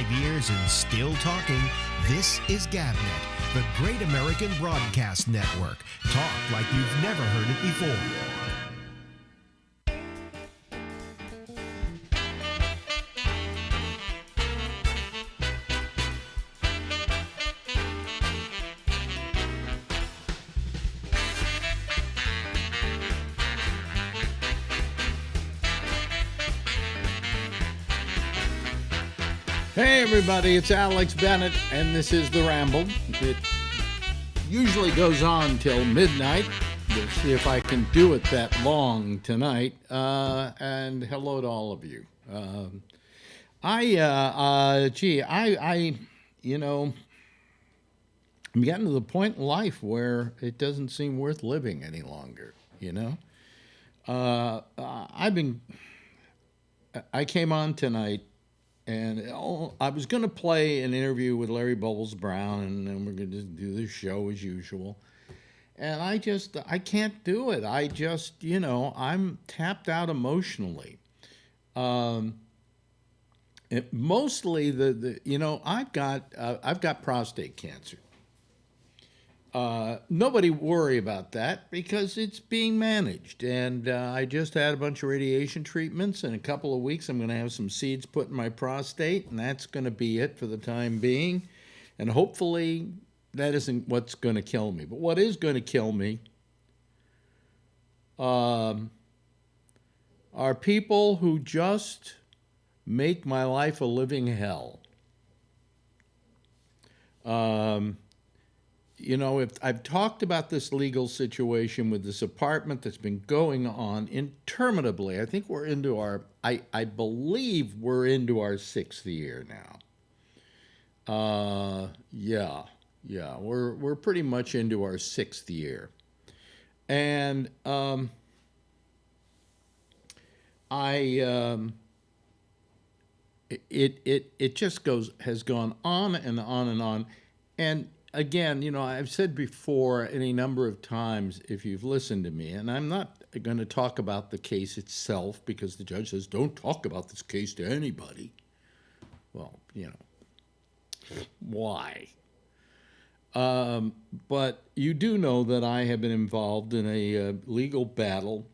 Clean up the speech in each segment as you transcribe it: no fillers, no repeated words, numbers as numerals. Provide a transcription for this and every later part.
5 years and still talking. This is GabNet, the Great American Broadcast Network. Talk like you've never heard it before. Hey everybody, it's Alex Bennett, and this is the Ramble. It usually goes on till midnight. We'll see if I can do it that long tonight. And hello to all of you. I'm getting to the point in life where it doesn't seem worth living any longer. I came on tonight. And I was going to play an interview with Larry Bubbles Brown, and then we're going to do the show as usual. And I can't do it. I'm tapped out emotionally. Mostly I've got prostate cancer. Nobody worry about that because it's being managed. And I just had a bunch of radiation treatments. In a couple of weeks, I'm going to have some seeds put in my prostate, and that's going to be it for the time being. And hopefully that isn't what's going to kill me. But what is going to kill me are people who just make my life a living hell. If I've talked about this legal situation with this apartment that's been going on interminably. I think we're into I believe we're into our 6th year now. We're pretty much into our 6th year. And it just has gone on and on and on. And again, I've said before any number of times, if you've listened to me, and I'm not going to talk about the case itself because the judge says, don't talk about this case to anybody. Well, why? But you do know that I have been involved in a legal battle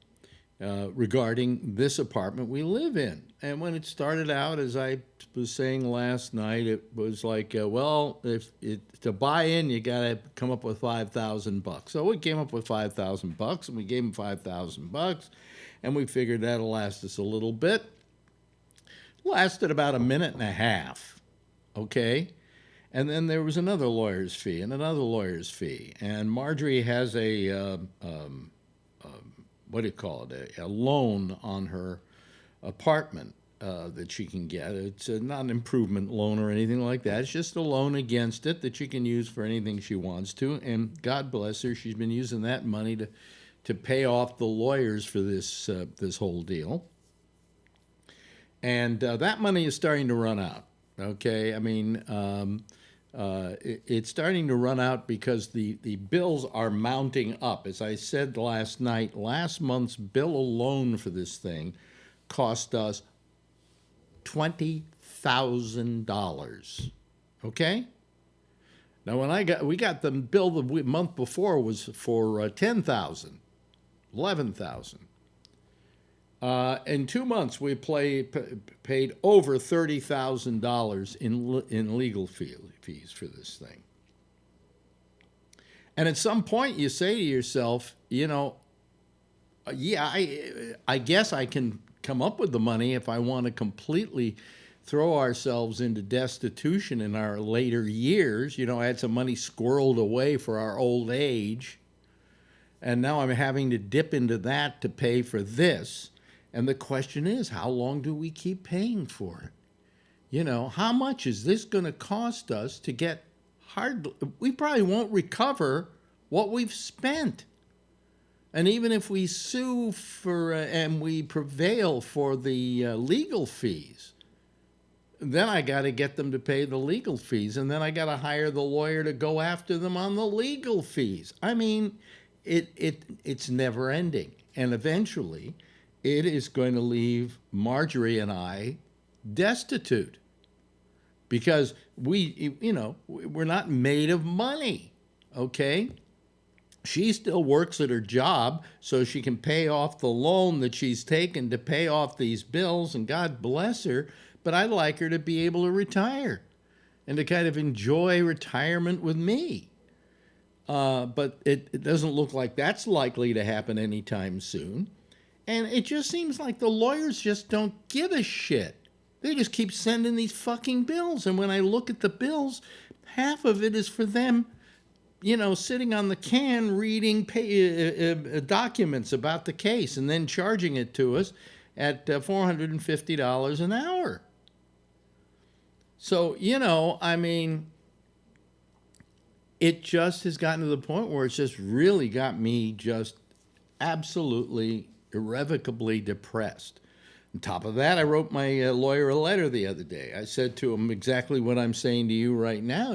regarding this apartment we live in. And when it started out, as I was saying last night, it was like, to buy in, you got to come up with $5,000. So we came up with $5,000, and we gave him $5,000, and we figured that'll last us a little bit. Lasted about a minute and a half, okay? And then there was another lawyer's fee and another lawyer's fee. And Marjorie has a loan on her apartment that she can get. It's not an improvement loan or anything like that. It's just a loan against it that she can use for anything she wants to. And God bless her, she's been using that money to pay off the lawyers for this whole deal. And that money is starting to run out. Okay, I mean, it's starting to run out because the bills are mounting up. As I said last night, last month's bill alone for this thing cost us $20,000. Okay? Now, we got the bill the month before was for $10,000, $11,000. In 2 months, we paid over $30,000 in legal fees for this thing. And at some point, you say to yourself, I guess I can come up with the money if I want to completely throw ourselves into destitution in our later years. I had some money squirreled away for our old age, and now I'm having to dip into that to pay for this. And the question is, how long do we keep paying for it? How much is this going to cost us to get we probably won't recover what we've spent. And even if we sue and we prevail for the legal fees, then I got to get them to pay the legal fees, and then I got to hire the lawyer to go after them on the legal fees. I mean, it's never ending. And eventually, it is going to leave Marjorie and I destitute. because we're not made of money, okay? She still works at her job so she can pay off the loan that she's taken to pay off these bills, and God bless her, but I'd like her to be able to retire and to kind of enjoy retirement with me. But it doesn't look like that's likely to happen anytime soon. And it just seems like the lawyers just don't give a shit. They just keep sending these fucking bills. And when I look at the bills, half of it is for them, sitting on the can reading documents about the case and then charging it to us at $450 an hour. So, it just has gotten to the point where it's just really got me just absolutely irrevocably depressed. On top of that, I wrote my lawyer a letter the other day. I said to him exactly what I'm saying to you right now.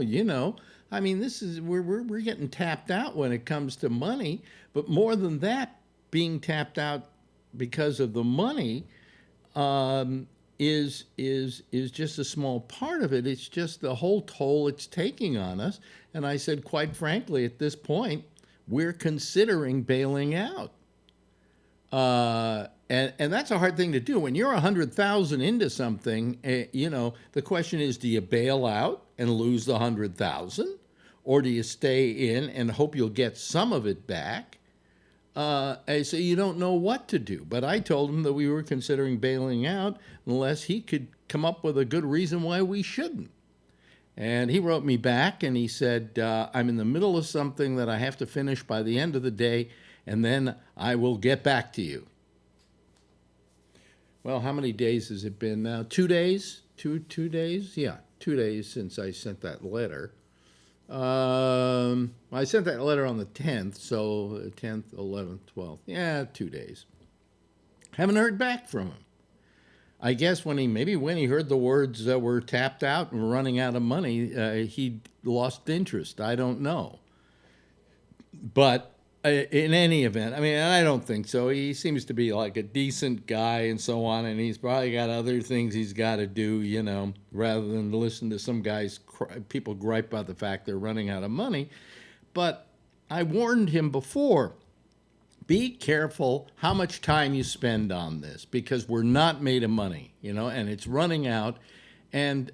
This is we're getting tapped out when it comes to money, but more than that, being tapped out because of the money is just a small part of it. It's just the whole toll it's taking on us. And I said, quite frankly, at this point, we're considering bailing out. And that's a hard thing to do. When you're 100,000 into something, the question is, do you bail out and lose the 100,000? Or do you stay in and hope you'll get some of it back? So you don't know what to do. But I told him that we were considering bailing out unless he could come up with a good reason why we shouldn't. And he wrote me back and he said, I'm in the middle of something that I have to finish by the end of the day, and then I will get back to you. Well, how many days has it been now? 2 days? Two days? Yeah, 2 days since I sent that letter. I sent that letter on the 10th, so 10th, 11th, 12th. Yeah, 2 days. Haven't heard back from him. I guess when he heard the words we're tapped out and we're running out of money, he lost interest. I don't know. But in any event, I don't think so. He seems to be like a decent guy and so on, and he's probably got other things he's got to do, rather than listen to some people gripe about the fact they're running out of money. But I warned him before, be careful how much time you spend on this, because we're not made of money, and it's running out. And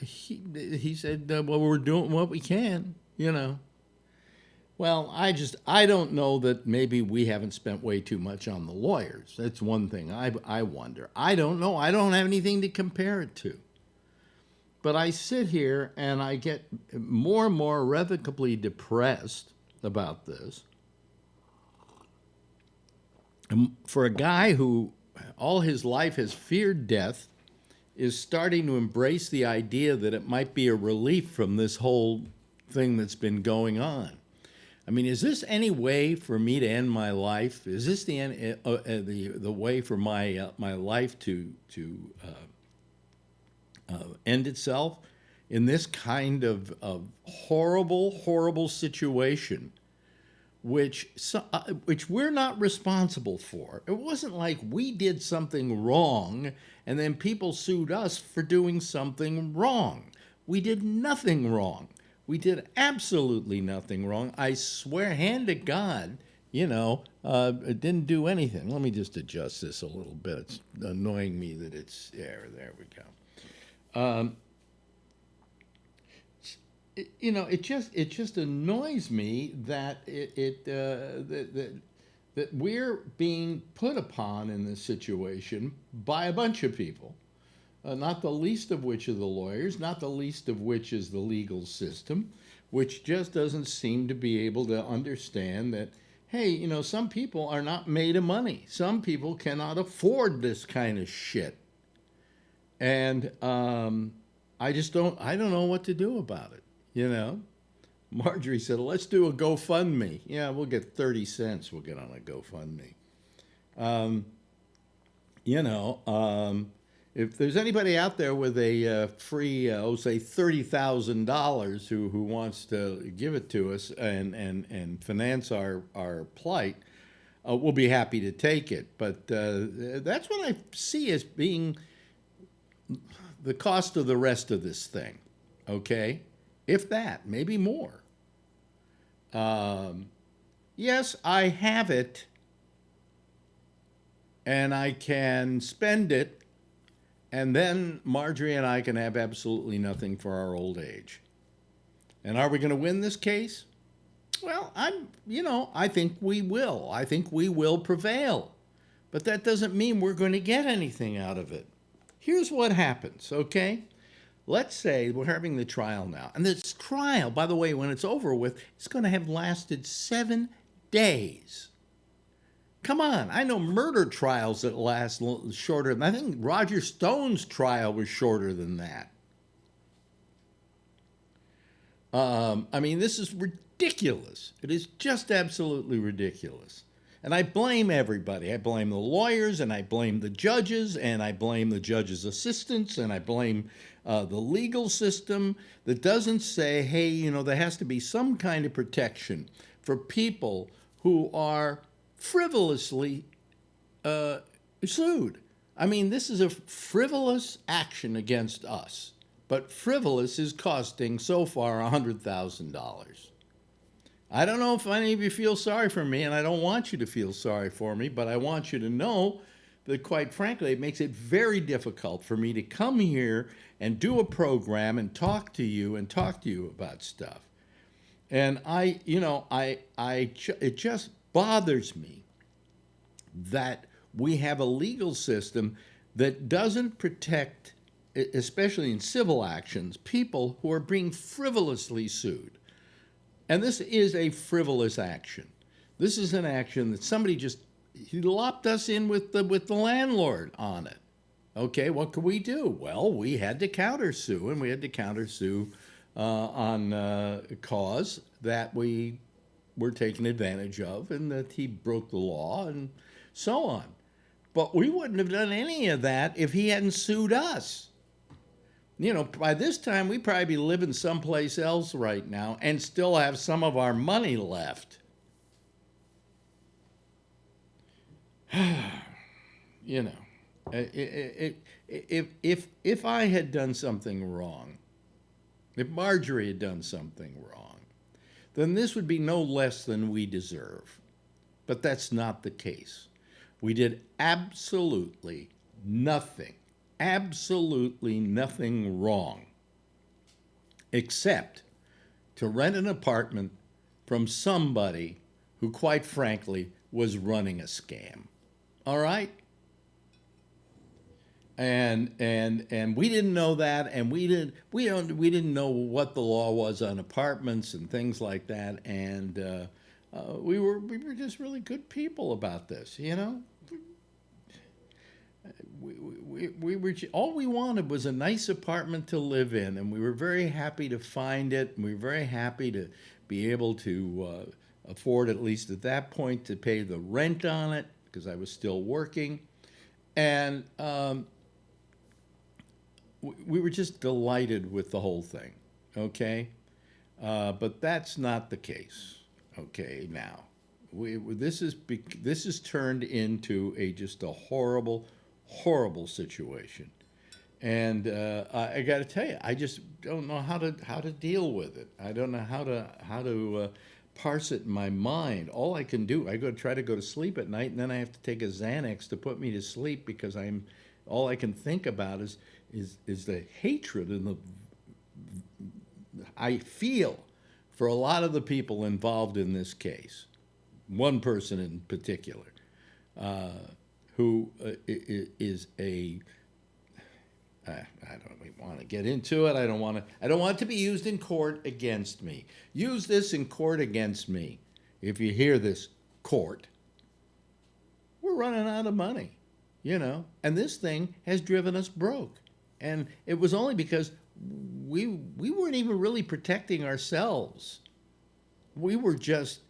he said, well, we're doing what we can, Well, I don't know that maybe we haven't spent way too much on the lawyers. That's one thing I wonder. I don't know. I don't have anything to compare it to. But I sit here and I get more and more irrevocably depressed about this. And for a guy who all his life has feared death, is starting to embrace the idea that it might be a relief from this whole thing that's been going on. Is this any way for me to end my life? Is this the way for my life to end itself in this kind of horrible situation, which we're not responsible for? It wasn't like we did something wrong and then people sued us for doing something wrong. We did nothing wrong. We did absolutely nothing wrong. I swear, hand to God, it didn't do anything. Let me just adjust this a little bit. It's annoying me that it's there. There we go. It just annoys me that that we're being put upon in this situation by a bunch of people. Not the least of which are the lawyers, not the least of which is the legal system, which just doesn't seem to be able to understand that, hey, some people are not made of money. Some people cannot afford this kind of shit. And I don't know what to do about it, Marjorie said, let's do a GoFundMe. Yeah, we'll get 30 cents. We'll get on a GoFundMe. If there's anybody out there with a free, say $30,000 who wants to give it to us and finance our plight, we'll be happy to take it. But that's what I see as being the cost of the rest of this thing, okay? If that, maybe more. Yes, I have it, and I can spend it, and then Marjorie and I can have absolutely nothing for our old age. And are we going to win this case? Well, I think we will. I think we will prevail. But that doesn't mean we're going to get anything out of it. Here's what happens, okay? Let's say we're having the trial now. And this trial, by the way, when it's over with, it's going to have lasted 7 days. Come on, I know murder trials that last shorter. I think Roger Stone's trial was shorter than that. This is ridiculous. It is just absolutely ridiculous. And I blame everybody. I blame the lawyers, and I blame the judges, and I blame the judges' assistants, and I blame the legal system that doesn't say, hey, there has to be some kind of protection for people who are frivolously sued. This is a frivolous action against us, but frivolous is costing so far $100,000. I don't know if any of you feel sorry for me, and I don't want you to feel sorry for me, but I want you to know that, quite frankly, it makes it very difficult for me to come here and do a program and talk to you about stuff. And it just bothers me that we have a legal system that doesn't protect, especially in civil actions, people who are being frivolously sued. And this is a frivolous action. This is an action that somebody he lopped us in with the landlord on it. Okay, what could we do? Well, we had to countersue, and we had to countersue on a cause that we were taken advantage of, and that he broke the law, and so on. But we wouldn't have done any of that if he hadn't sued us. By this time, we'd probably be living someplace else right now and still have some of our money left. If I had done something wrong, if Marjorie had done something wrong, then this would be no less than we deserve. But that's not the case. We did absolutely nothing wrong, except to rent an apartment from somebody who, quite frankly, was running a scam. All right? And we didn't know that, and we didn't know what the law was on apartments and things like that, and we were just really good people about this, We were, all we wanted was a nice apartment to live in, and we were very happy to find it, and we were very happy to be able to afford, at least at that point, to pay the rent on it, because I was still working. And we were just delighted with the whole thing, okay? But that's not the case, okay, now. This is turned into just a horrible situation, and I got to tell you, I just don't know how to deal with it. I don't know how to parse it in my mind. All I can do, I try to go to sleep at night, and then I have to take a Xanax to put me to sleep, because all I can think about is the hatred and I feel for a lot of the people involved in this case. One person in particular, who is I don't want to get into it. I don't want it to be used in court against me. Use this in court against me. If you hear this, court, we're running out of money, and this thing has driven us broke. And it was only because we weren't even really protecting ourselves. We were just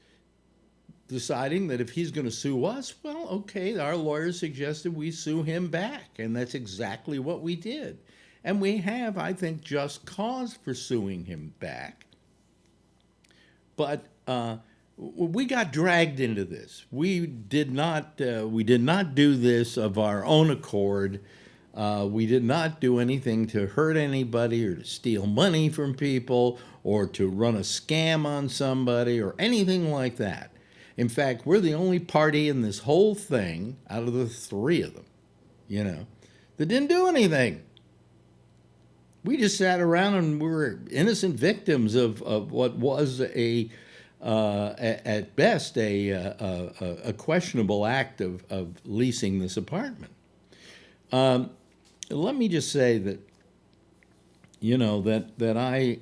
deciding that if he's going to sue us, well, okay, our lawyers suggested we sue him back, and that's exactly what we did. And we have, I think, just cause for suing him back. But we got dragged into this. We did not do this of our own accord. We did not do anything to hurt anybody or to steal money from people or to run a scam on somebody or anything like that. In fact, we're the only party in this whole thing out of the three of them, that didn't do anything. We just sat around and we were innocent victims of what was at best a questionable act of leasing this apartment. Let me just say that, that I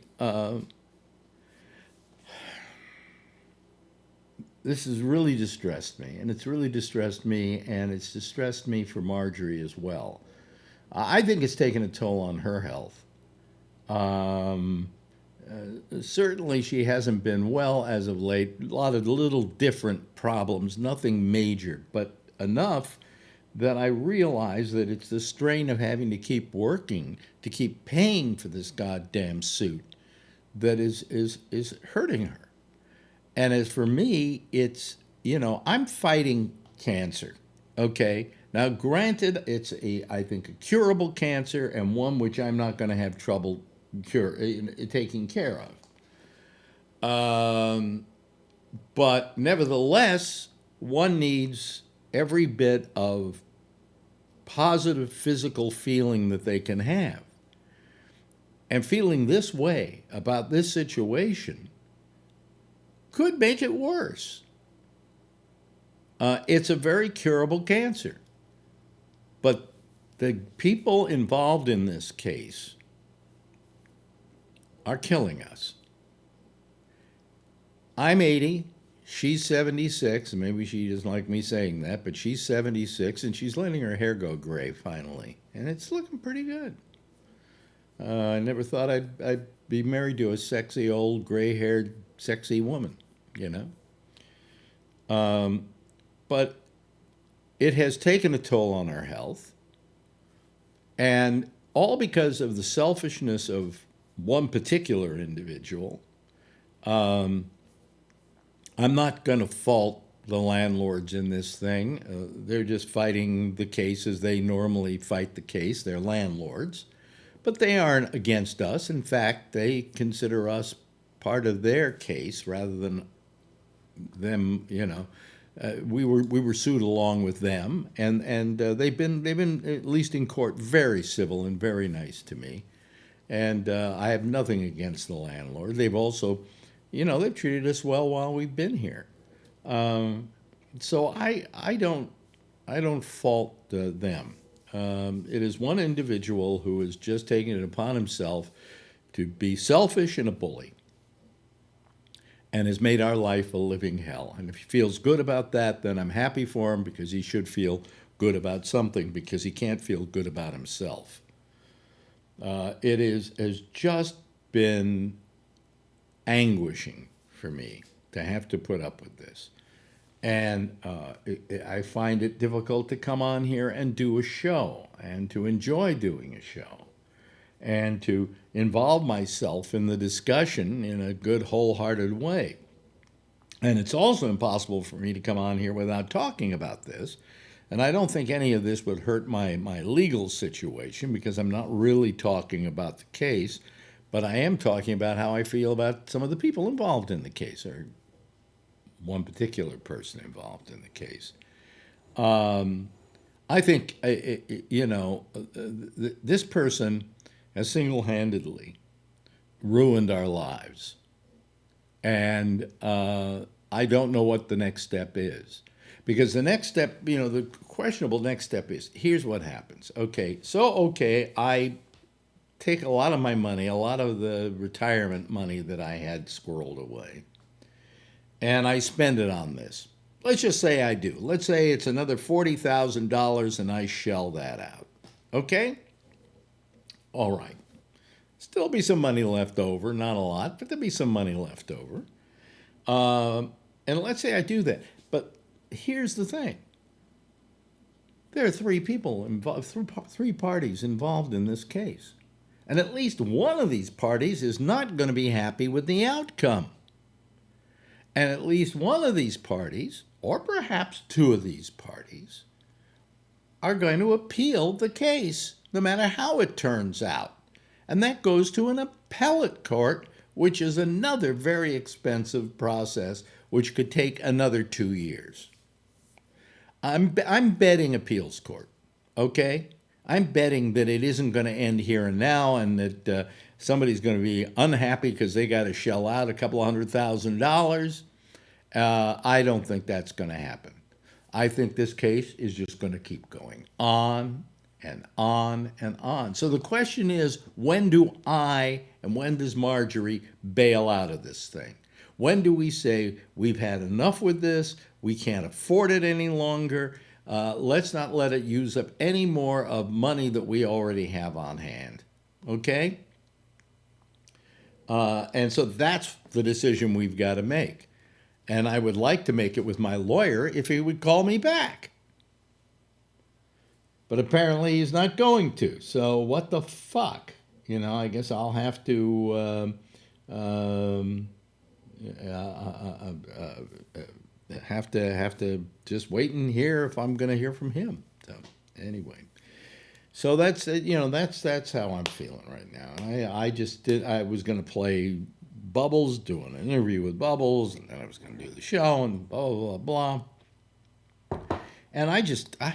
this has really distressed me, and it's really distressed me, and it's distressed me for Marjorie as well. I think it's taken a toll on her health. Certainly she hasn't been well as of late. A lot of little different problems, nothing major, but enough that I realize that it's the strain of having to keep working, to keep paying for this goddamn suit that is hurting her. And as for me, it's, I'm fighting cancer, okay? Now, granted, it's I think a curable cancer and one which I'm not going to have trouble taking care of. But nevertheless, one needs every bit of positive physical feeling that they can have. And feeling this way about this situation could make it worse. It's a very curable cancer. But the people involved in this case are killing us. I'm 80, she's 76, and maybe she doesn't like me saying that, but she's 76, and she's letting her hair go gray finally, and it's looking pretty good. I never thought I'd be married to a sexy, old, gray-haired, sexy woman, But it has taken a toll on our health, and all because of the selfishness of one particular individual. I'm not going to fault the landlords in this thing. They're just fighting the case as they normally fight the case. They're landlords. But they aren't against us. In fact, they consider us part of their case rather than them, we were sued along with them, and they've been at least in court very civil and very nice to me, and I have nothing against the landlord. They've also, they've treated us well while we've been here, so I don't fault them. It is one individual who has just taken it upon himself to be selfish and a bully, and has made our life a living hell. And if he feels good about that, then I'm happy for him, because he should feel good about something, because he can't feel good about himself. It has just been anguishing for me to have to put up with this. And I find it difficult to come on here and do a show, and to enjoy doing a show, and to involve myself in the discussion in a good, wholehearted way. And it's also impossible for me to come on here without talking about this. And I don't think any of this would hurt my legal situation, because I'm not really talking about the case, but I am talking about how I feel about some of the people involved in the case, or one particular person involved in the case. I think, this person has single-handedly ruined our lives. And I don't know what the next step is. Because the next step, the questionable next step is, here's what happens. Okay, I take a lot of my money, a lot of the retirement money that I had squirreled away, and I spend it on this. Let's just say I do. Let's say it's another $40,000 and I shell that out. Okay? All right. Still be some money left over. Not a lot, but there'll be some money left over. And let's say I do that. But here's the thing. There are three people involved, three parties involved in this case. And at least one of these parties is not going to be happy with the outcome. And at least one of these parties, or perhaps two of these parties, are going to appeal the case no matter how it turns out. And that goes to an appellate court, which is another very expensive process, which could take another 2 years. I'm betting appeals court, okay? I'm betting that it isn't going to end here and now, and that somebody's going to be unhappy because they got to shell out a couple of $100,000. I don't think that's going to happen. I think this case is just going to keep going on and on and on. So the question is, when do I and when does Marjorie bail out of this thing? When do we say, we've had enough with this, we can't afford it any longer, let's not let it use up any more of money that we already have on hand, okay? And so that's the decision we've got to make. And I would like to make it with my lawyer if he would call me back. But apparently he's not going to. So what the fuck? You know, I guess I'll have to have to just wait and hear if I'm going to hear from him. So anyway, so that's that's how I'm feeling right now. I was going to play Bubbles, doing an interview with Bubbles, and then I was going to do the show and blah blah blah. And I just I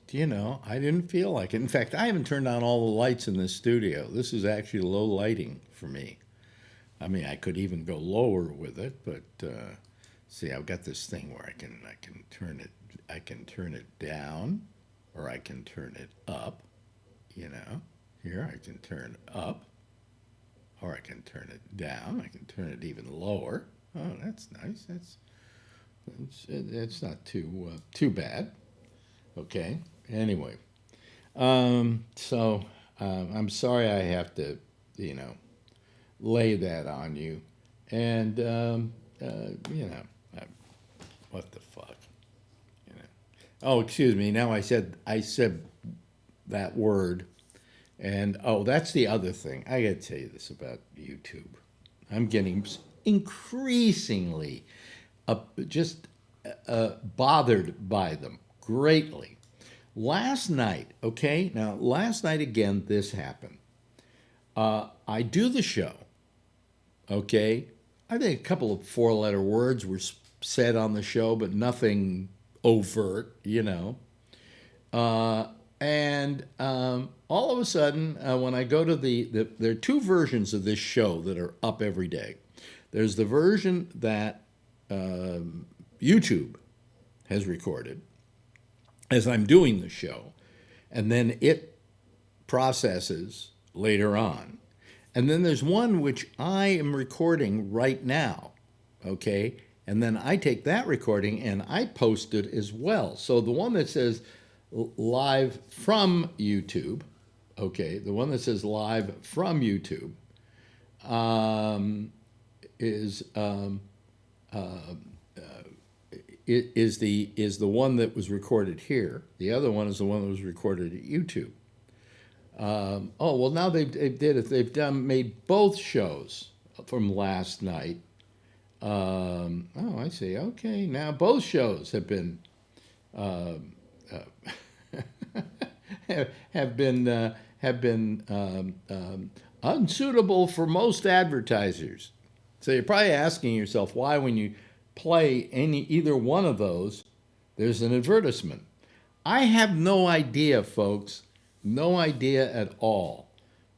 didn't feel like it. In fact, I haven't turned on all the lights in this studio. This is actually low lighting for me. I mean, I could even go lower with it, but see, I've got this thing where I can turn it down, or I can turn it up. You know, here I can turn up, or I can turn it down. I can turn it even lower. Oh, that's nice. That's not too bad. Okay. Anyway, so I'm sorry I have to, lay that on you, and what the fuck, Oh, excuse me. Now I said that word, and that's the other thing. I got to tell you this about YouTube. I'm getting increasingly bothered by them greatly. Last night again, this happened. I do the show, okay? I think a couple of 4-letter words were said on the show, but nothing overt, And all of a sudden, when I go to there are two versions of this show that are up every day. There's the version that YouTube has recorded as I'm doing the show, and then it processes later on. And then there's one which I am recording right now, okay? And then I take that recording and I post it as well. So the one that says live from YouTube, okay, the one that says live from YouTube is the one that was recorded here. The other one is the one that was recorded at YouTube. Now they've made both shows from last night. I see. Okay, now both shows have been unsuitable for most advertisers. So you're probably asking yourself why, when you play either one of those, there's an advertisement. I have no idea, folks. No idea at all.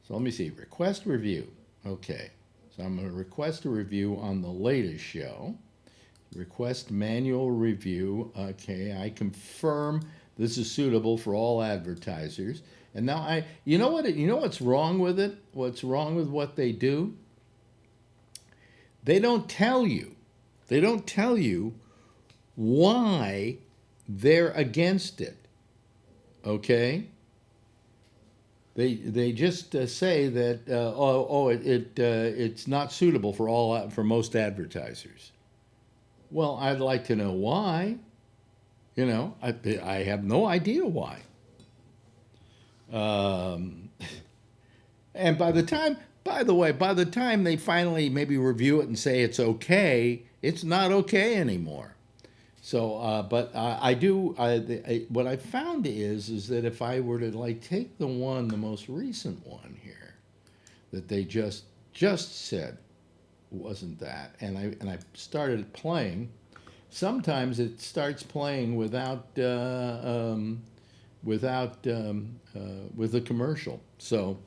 So let me see. Request review. Okay. So I'm going to request a review on the latest show. Request manual review. Okay. I confirm this is suitable for all advertisers. And now you know what's wrong with it? What's wrong with what they do? They don't tell you. They don't tell you why they're against it. Okay? They just say that it's not suitable for most advertisers. Well, I'd like to know why. I have no idea why. And by the time they finally maybe review it and say it's okay, it's not okay anymore. So, but I do. What I found is that if I were to like take the most recent one here, that they just said wasn't that, and I started playing. Sometimes it starts playing with a commercial. So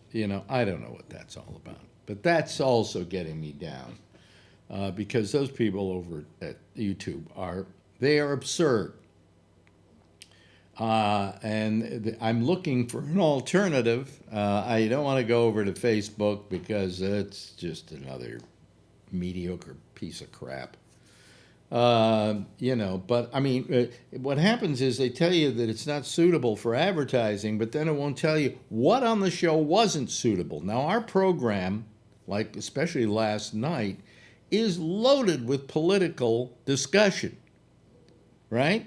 I don't know what that's all about. But that's also getting me down because those people over at YouTube they are absurd. I'm looking for an alternative. I don't want to go over to Facebook because it's just another mediocre piece of crap. But I mean, what happens is they tell you that it's not suitable for advertising, but then it won't tell you what on the show wasn't suitable. Now, our program, like especially last night, is loaded with political discussion, right?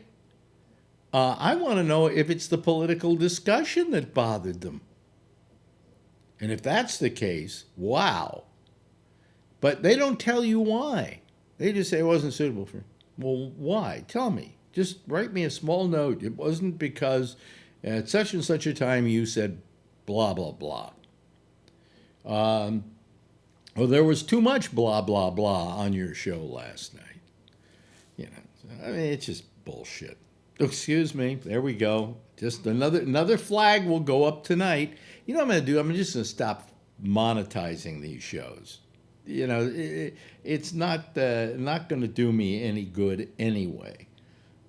I want to know if it's the political discussion that bothered them. And if that's the case, wow. But they don't tell you why. They just say it wasn't suitable for me. Well, why? Tell me. Just write me a small note. It wasn't because at such and such a time you said blah, blah, blah. Well, there was too much blah, blah, blah on your show last night. I mean, it's just bullshit. Excuse me. There we go. Just another flag will go up tonight. You know what I'm going to do? I'm just going to stop monetizing these shows. It's not going to do me any good anyway.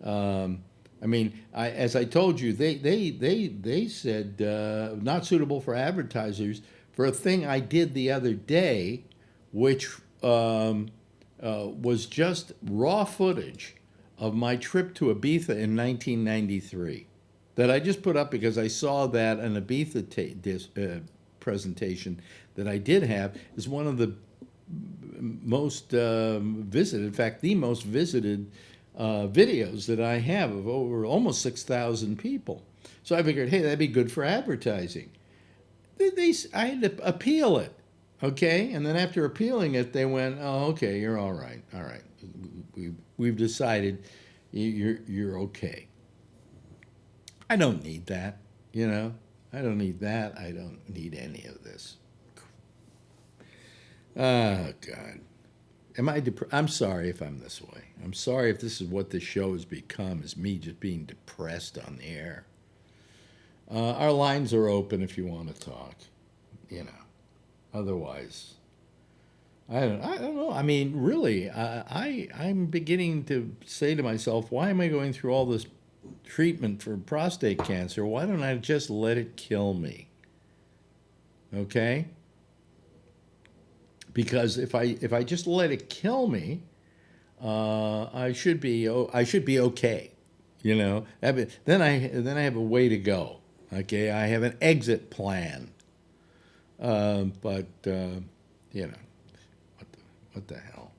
I mean, as I told you, they said not suitable for advertisers for a thing I did the other day, which was just raw footage of my trip to Ibiza in 1993 that I just put up because I saw that an Ibiza presentation that I did have is one of the most visited, in fact, the most visited videos that I have of over almost 6,000 people. So I figured, hey, that'd be good for advertising. I had to appeal it, okay? And then after appealing it, they went, oh, okay, you're all right. All right. We've decided you're okay. I don't need that, I don't need that. I don't need any of this. Oh, God. I'm sorry if I'm this way. I'm sorry if this is what this show has become, is me just being depressed on the air. Our lines are open if you want to talk, Otherwise, I don't know. I mean, really, I'm beginning to say to myself, why am I going through all this treatment for prostate cancer? Why don't I just let it kill me? Okay? Because if I just let it kill me, I should be okay, Then I have a way to go. Okay, I have an exit plan. But what the hell?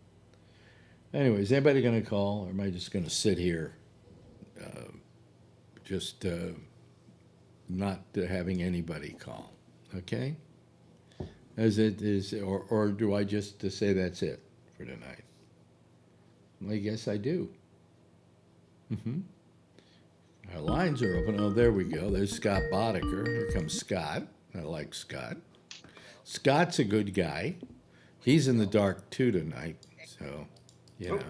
Anyway, is anybody going to call, or am I just going to sit here, not having anybody call? Okay. As it is, or do I just say that's it for tonight? I guess I do. Our lines are open. Oh, there we go. There's Scott Bodicker. Here comes Scott. I like Scott. Scott's a good guy. He's in the dark too tonight. So, Let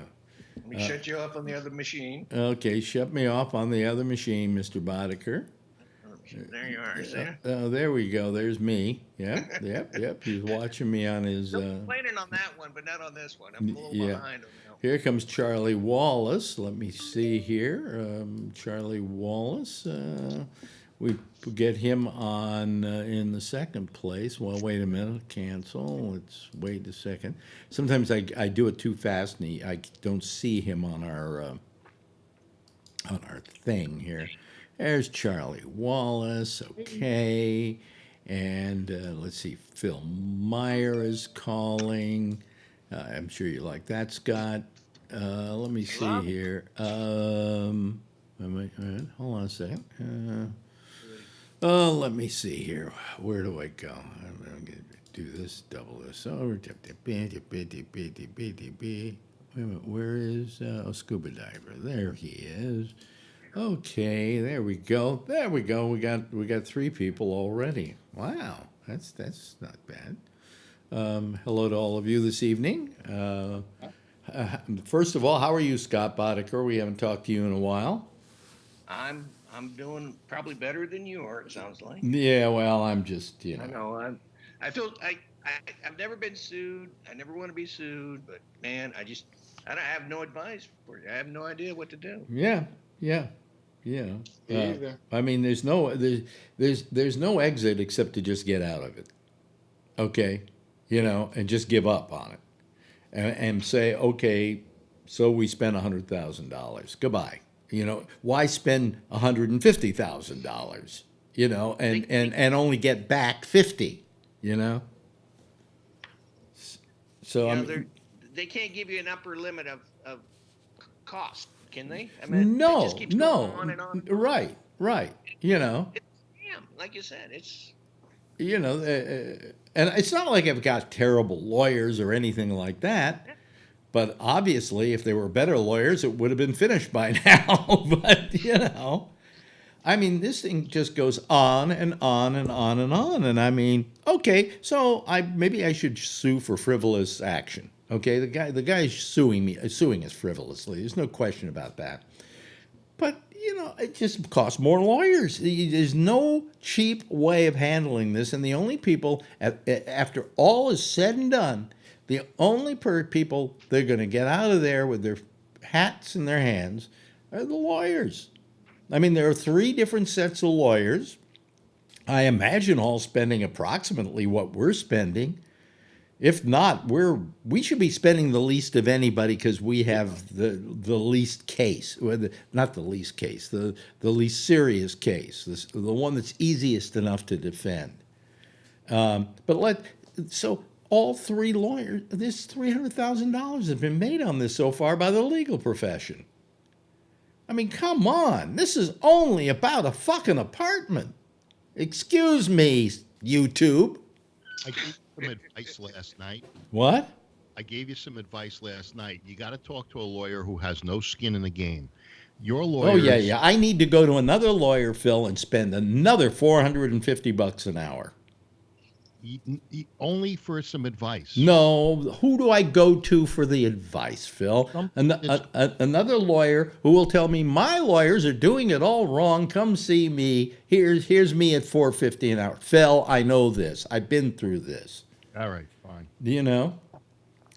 me shut you off on the other machine. Okay, shut me off on the other machine, Mr. Bodicker. There you are, sir. There we go. There's me. Yep. He's watching me on his. Complaining on that one, but not on this one. I'm a little behind on that. Here comes Charlie Wallace. Let me see here. Charlie Wallace. We get him on in the second place. Well, wait a minute. Cancel. Let's wait a second. Sometimes I do it too fast, and I don't see him on our thing here. There's Charlie Wallace. Okay. And let's see. Phil Meyer is calling. I'm sure you like that, Scott. Let me see here. Hold on a second. Let me see here. Where do I go? I'm going to do this, double this over. Wait a minute, where is Scuba Diver? There he is. Okay, there we go. There we go. We got three people already. Wow, that's not bad. Hello to all of you this evening. First of all, how are you, Scott Bodicker? We haven't talked to you in a while. I'm doing probably better than you are. It sounds like. Yeah, well, I'm just I know. I've never been sued. I never want to be sued. But man, I don't have no advice for you. I have no idea what to do. Yeah. I mean, there's no exit except to just get out of it. Okay, and just give up on it, and say, okay, so we spent $100,000. Goodbye. Why spend $150,000? And only get back 50. So they can't give you an upper limit of cost, can they? I mean, no, it just keeps going on and on. Right. It's damn, like you said, it's. And it's not like I've got terrible lawyers or anything like that. But obviously, if there were better lawyers, it would have been finished by now. But, I mean, this thing just goes on and on and on and on. And I mean, okay, so maybe I should sue for frivolous action. Okay, the guy suing us frivolously. There's no question about that. But, it just costs more lawyers. There's no cheap way of handling this. And the only people, after all is said and done, the only people they're going to get out of there with their hats in their hands are the lawyers. I mean, there are 3 different sets of lawyers. I imagine all spending approximately what we're spending. If not, we should be spending the least of anybody because we have the least case. Not the least case, the least serious case, the one that's easiest enough to defend. So all 3 lawyers, this $300,000 has been made on this so far by the legal profession. I mean, come on. This is only about a fucking apartment. Excuse me, YouTube. I gave you some advice last night. What? I gave you some advice last night. You got to talk to a lawyer who has no skin in the game. Your lawyer. Oh, yeah. I need to go to another lawyer, Phil, and spend another $450 an hour. Only for some advice. No, who do I go to for the advice, Phil? Another lawyer who will tell me my lawyers are doing it all wrong. Come see me. Here's me at $450 an hour. Phil, I know this. I've been through this. All right, fine.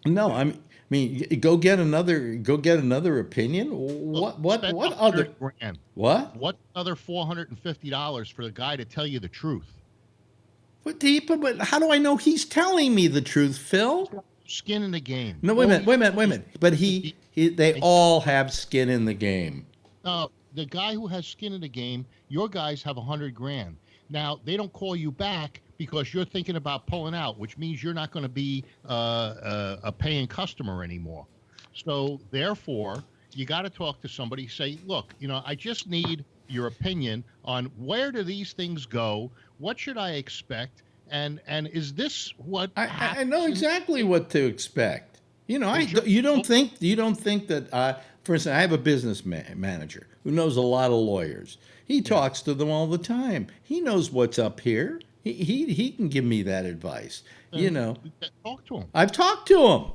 No, I mean, go get another opinion. What other grand? What? What other $450 for the guy to tell you the truth? But how do I know he's telling me the truth, Phil? Skin in the game. No, wait a minute. But they all have skin in the game. No, the guy who has skin in the game, your guys have $100,000. Now they don't call you back because you're thinking about pulling out, which means you're not going to be a paying customer anymore. So therefore, you got to talk to somebody. Say, look, I just need your opinion on where do these things go. What should I expect? And is this what I know exactly what to expect. You don't think that for instance, I have a business manager who knows a lot of lawyers. He talks to them all the time. He knows what's up here. He can give me that advice. Talk to him. I've talked to him.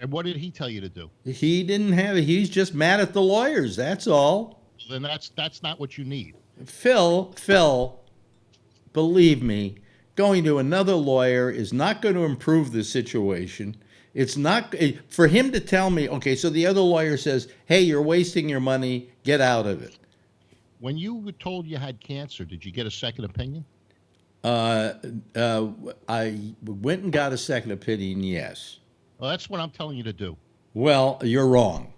And what did he tell you to do? He didn't have it. He's just mad at the lawyers. That's all. Then that's not what you need. Phil, believe me, going to another lawyer is not going to improve the situation. It's not for him to tell me, okay, so the other lawyer says, hey, you're wasting your money, get out of it. When you were told you had cancer, did you get a second opinion? I went and got a second opinion, yes. Well, that's what I'm telling you to do. Well, you're wrong.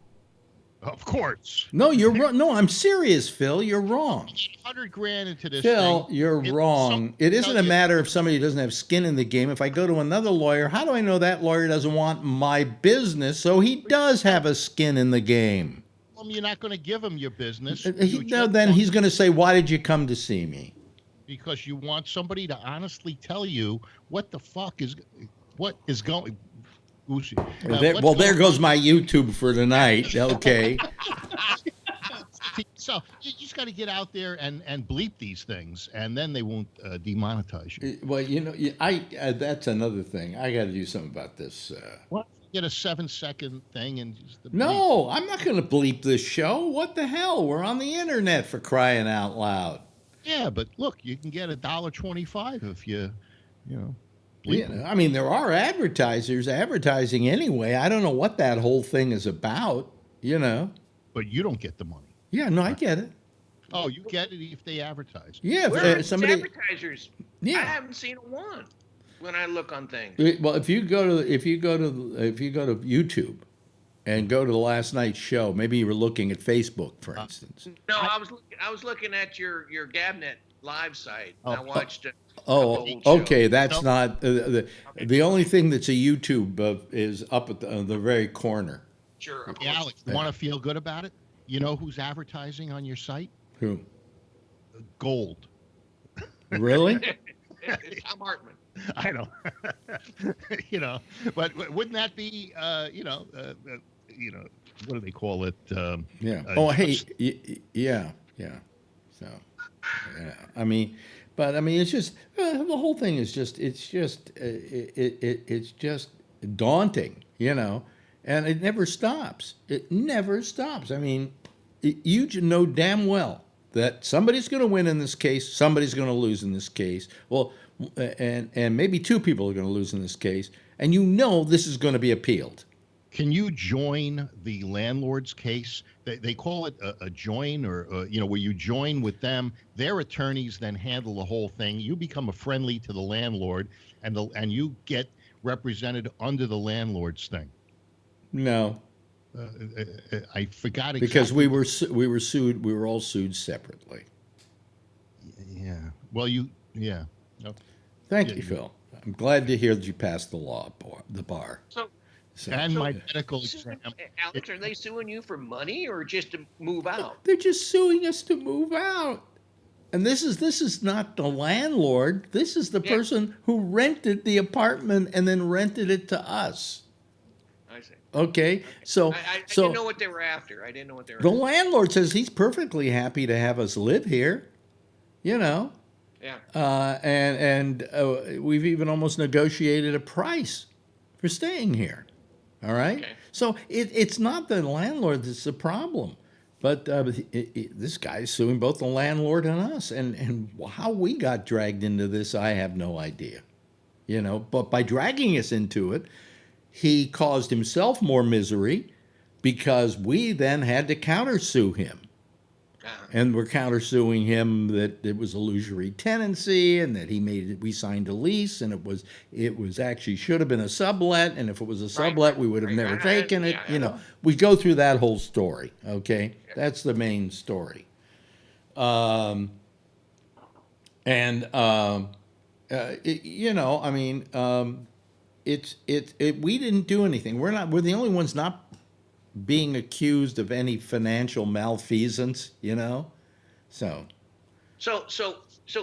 Of course. No, you're wrong. No, I'm serious, Phil. You're wrong. $100,000 into this Phil, thing. you're wrong. It isn't a matter of somebody who doesn't have skin in the game. If I go to another lawyer, how do I know that lawyer doesn't want my business? So he does have a skin in the game. Well, you're not going to give him your business. Then he's going to say, why did you come to see me? Because you want somebody to honestly tell you what the fuck is going. Goosey. Well, there goes my YouTube for tonight. Okay. So you just got to get out there and bleep these things, and then they won't demonetize you. Well, that's another thing. I got to do something about this. What? Get a 7-second thing and just the bleep. No, I'm not going to bleep this show. What the hell? We're on the internet, for crying out loud. Yeah, but look, you can get $1.25 if you know. Yeah, I mean, there are advertisers advertising anyway. I don't know what that whole thing is about, But you don't get the money. Yeah, no, I get it. Oh, you get it if they advertise. Yeah, Where are if somebody. advertisers? Yeah. I haven't seen one when I look on things. Well, if you go to YouTube and go to last night's show, maybe you were looking at Facebook, for instance. No, I was looking at your Gabnet live site. Oh, I watched. Oh, old okay. show. That's not the only thing that's a YouTube is up at the very corner. Sure. Of Hey, course. Alex, you want to feel good about it? You know who's advertising on your site? Who? Gold. Really? Tom Hartman. I know. But wouldn't that be, what do they call it? Yeah. Hey. Yeah. So, yeah. I mean, it's just the whole thing is it's just daunting, and it never stops. It never stops. I mean, you know damn well that somebody's going to win in this case, somebody's going to lose in this case. Well, and maybe two people are going to lose in this case, and this is going to be appealed. Can you join the landlord's case? They call it a join, or where you join with them. Their attorneys then handle the whole thing. You become a friendly to the landlord, and you get represented under the landlord's thing. No, I forgot exactly. Because we were sued. We were all sued separately. Yeah. Well, yeah. No. Thank you, Phil. I'm glad to hear that you passed the bar. So, And my medical exam. Alex, are they suing you for money or just to move out? They're just suing us to move out. And this is not the landlord. This is the person who rented the apartment and then rented it to us. I see. Okay, so I didn't know what they were after. The landlord says he's perfectly happy to have us live here, Yeah. and we've even almost negotiated a price for staying here. All right, Okay. So it's not the landlord that's the problem, but this guy's suing both the landlord and us, and how we got dragged into this, I have no idea. But by dragging us into it, he caused himself more misery because we then had to countersue him. And we're countersuing him that it was illusory tenancy and that we signed a lease and it was actually should have been a sublet, and if it was a sublet we would have never taken it. We go through that whole story. Okay, that's the main story. We didn't do anything. We're the only ones not being accused of any financial malfeasance, So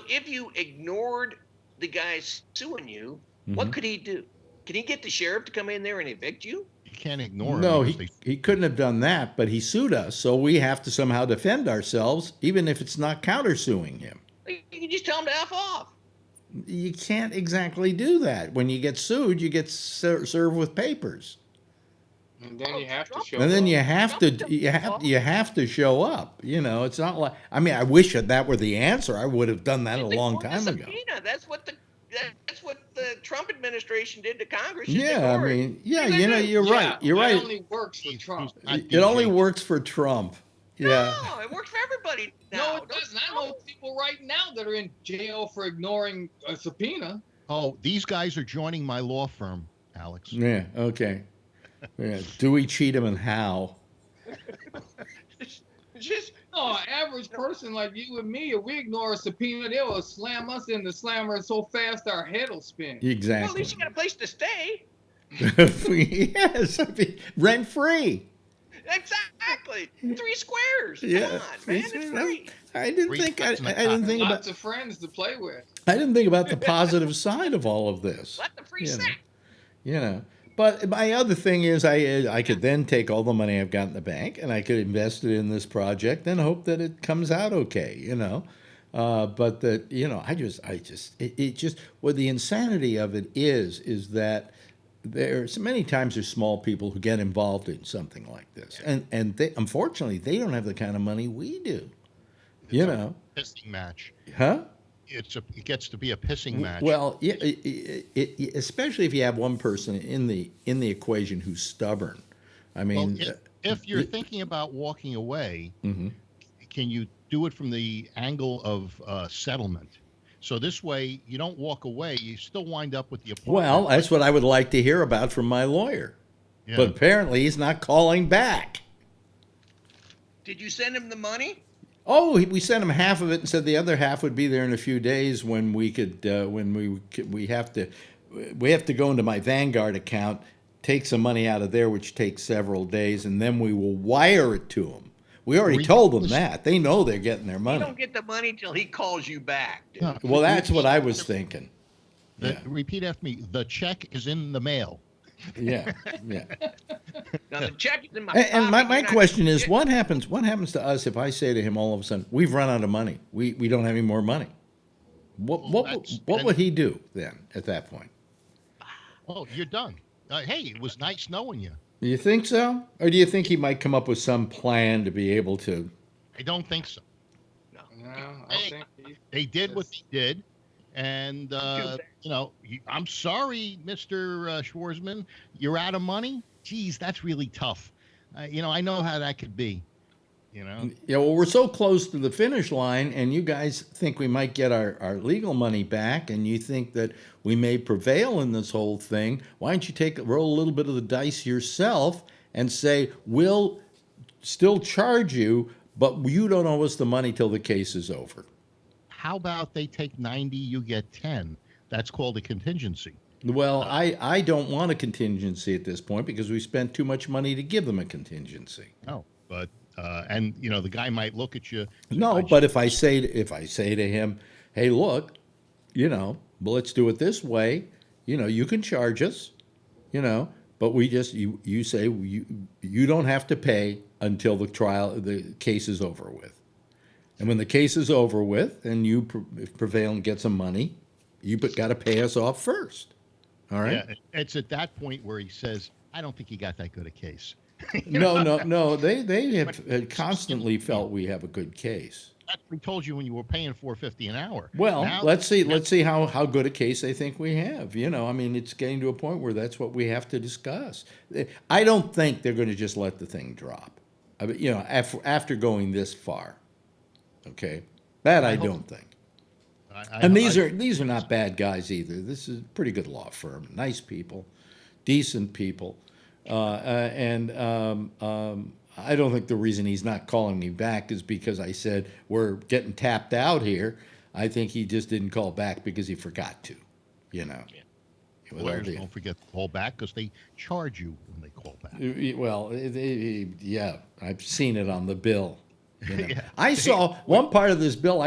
if you ignored the guy suing you, what could he do? Can he get the sheriff to come in there and evict you? You can't ignore him. No, he couldn't have done that, but he sued us, so we have to somehow defend ourselves, even if it's not countersuing him. You can just tell him to F off. You can't exactly do that. When you get sued, you get served with papers. And then you have to show And then up. you have to show up. It's not like, I wish that were the answer. I would have done that a long time ago. That's what the Trump administration did to Congress. Yeah, you're right. You're That right. only works for Trump. It only works for Trump. Yeah. No, it works for everybody now. No, it doesn't. I know people right now that are in jail for ignoring a subpoena. Oh, these guys are joining my law firm, Alex. Yeah. Okay. Yeah. Do we cheat him and how? Just No, an average person like you and me, if we ignore a subpoena, they will slam us in the slammer so fast our head will spin. well, at Exactly. least you got a place to stay. Yes. Rent free. Exactly. 3 squares. Yeah. Come on, man. It's free. I didn't think Lots of friends to play with. I didn't think about the positive side of all of this. Let the free sex. But my other thing is I could then take all the money I've got in the bank and I could invest it in this project and hope that it comes out okay, you know. But that, you know, it just well, the insanity of it is that there's many times there's small people who get involved in something like this, and they, unfortunately, they don't have the kind of money we do, you know. Pissing match. Huh? It gets to be a pissing match. Well, yeah, especially if you have one person in the equation who's stubborn. I mean, well, if you're thinking about walking away, can you do it from the angle of settlement? So this way, you don't walk away. You still wind up with the apartment. well, that's what I would like to hear about from my lawyer. Yeah. But apparently, he's not calling back. Did you send him the money? Oh, we sent him half of it and said the other half would be there in a few days when we could we have to go into my Vanguard account, take some money out of there, which takes several days, and then we will wire it to him. We already told them that. They know they're getting their You money. don't get the money till he calls you back. Dude. No, Well, that's what I was thinking. Repeat after me. The check is in the mail. Yeah, yeah. Now the check is in my And my pocket, you're not question gonna is, get- what happens to us if I say to him all of a sudden, we've run out of money, we don't have any more money? What would he do then at that point? Oh, you're done. Hey, it was nice knowing you. Do you think so? Or do you think he might come up with some plan to be able to? I don't think so. No, I Hey, think They did what they did. And, you know, I'm sorry, Mr. Schwarzman, you're out of money? Geez, that's really tough. You know, I know how that could be, you know. Yeah, well, we're so close to the finish line, and you guys think we might get our legal money back, and you think that we may prevail in this whole thing. Why don't you roll a little bit of the dice yourself and say, we'll still charge you, but you don't owe us the money till the case is over. How about they take 90, you get 10? That's called a contingency. Well, I don't want a contingency at this point because we spent too much money to give them a contingency. No, but and you know the guy might look at you. No, but if I say to him, "Hey, look, you know, well, let's do it this way. You know, you can charge us, you know, but we just you say you don't have to pay until the case is over with, and when the case is over with and you prevail and get some money, you got to pay us off first." All right. Yeah, it's at that point where he says, "I don't think you got that good a case." No. They have constantly felt we have a good case. That's what we told you when you were paying $4.50 an hour. Well, Now- let's see how good a case they think we have. You know, I mean, it's getting to a point where that's what we have to discuss. I don't think they're going to just let the thing drop. I mean, you know, after going this far. Okay, that I don't think. And these are not bad guys either. This is a pretty good law firm, nice people, decent people, and I don't think the reason he's not calling me back is because I said we're getting tapped out here. I think he just didn't call back because he forgot to, you know. Yeah. Lawyers don't forget to call back because they charge you when they call back. Well, yeah, I've seen it on the bill. You know? Yeah. I saw one part of this bill.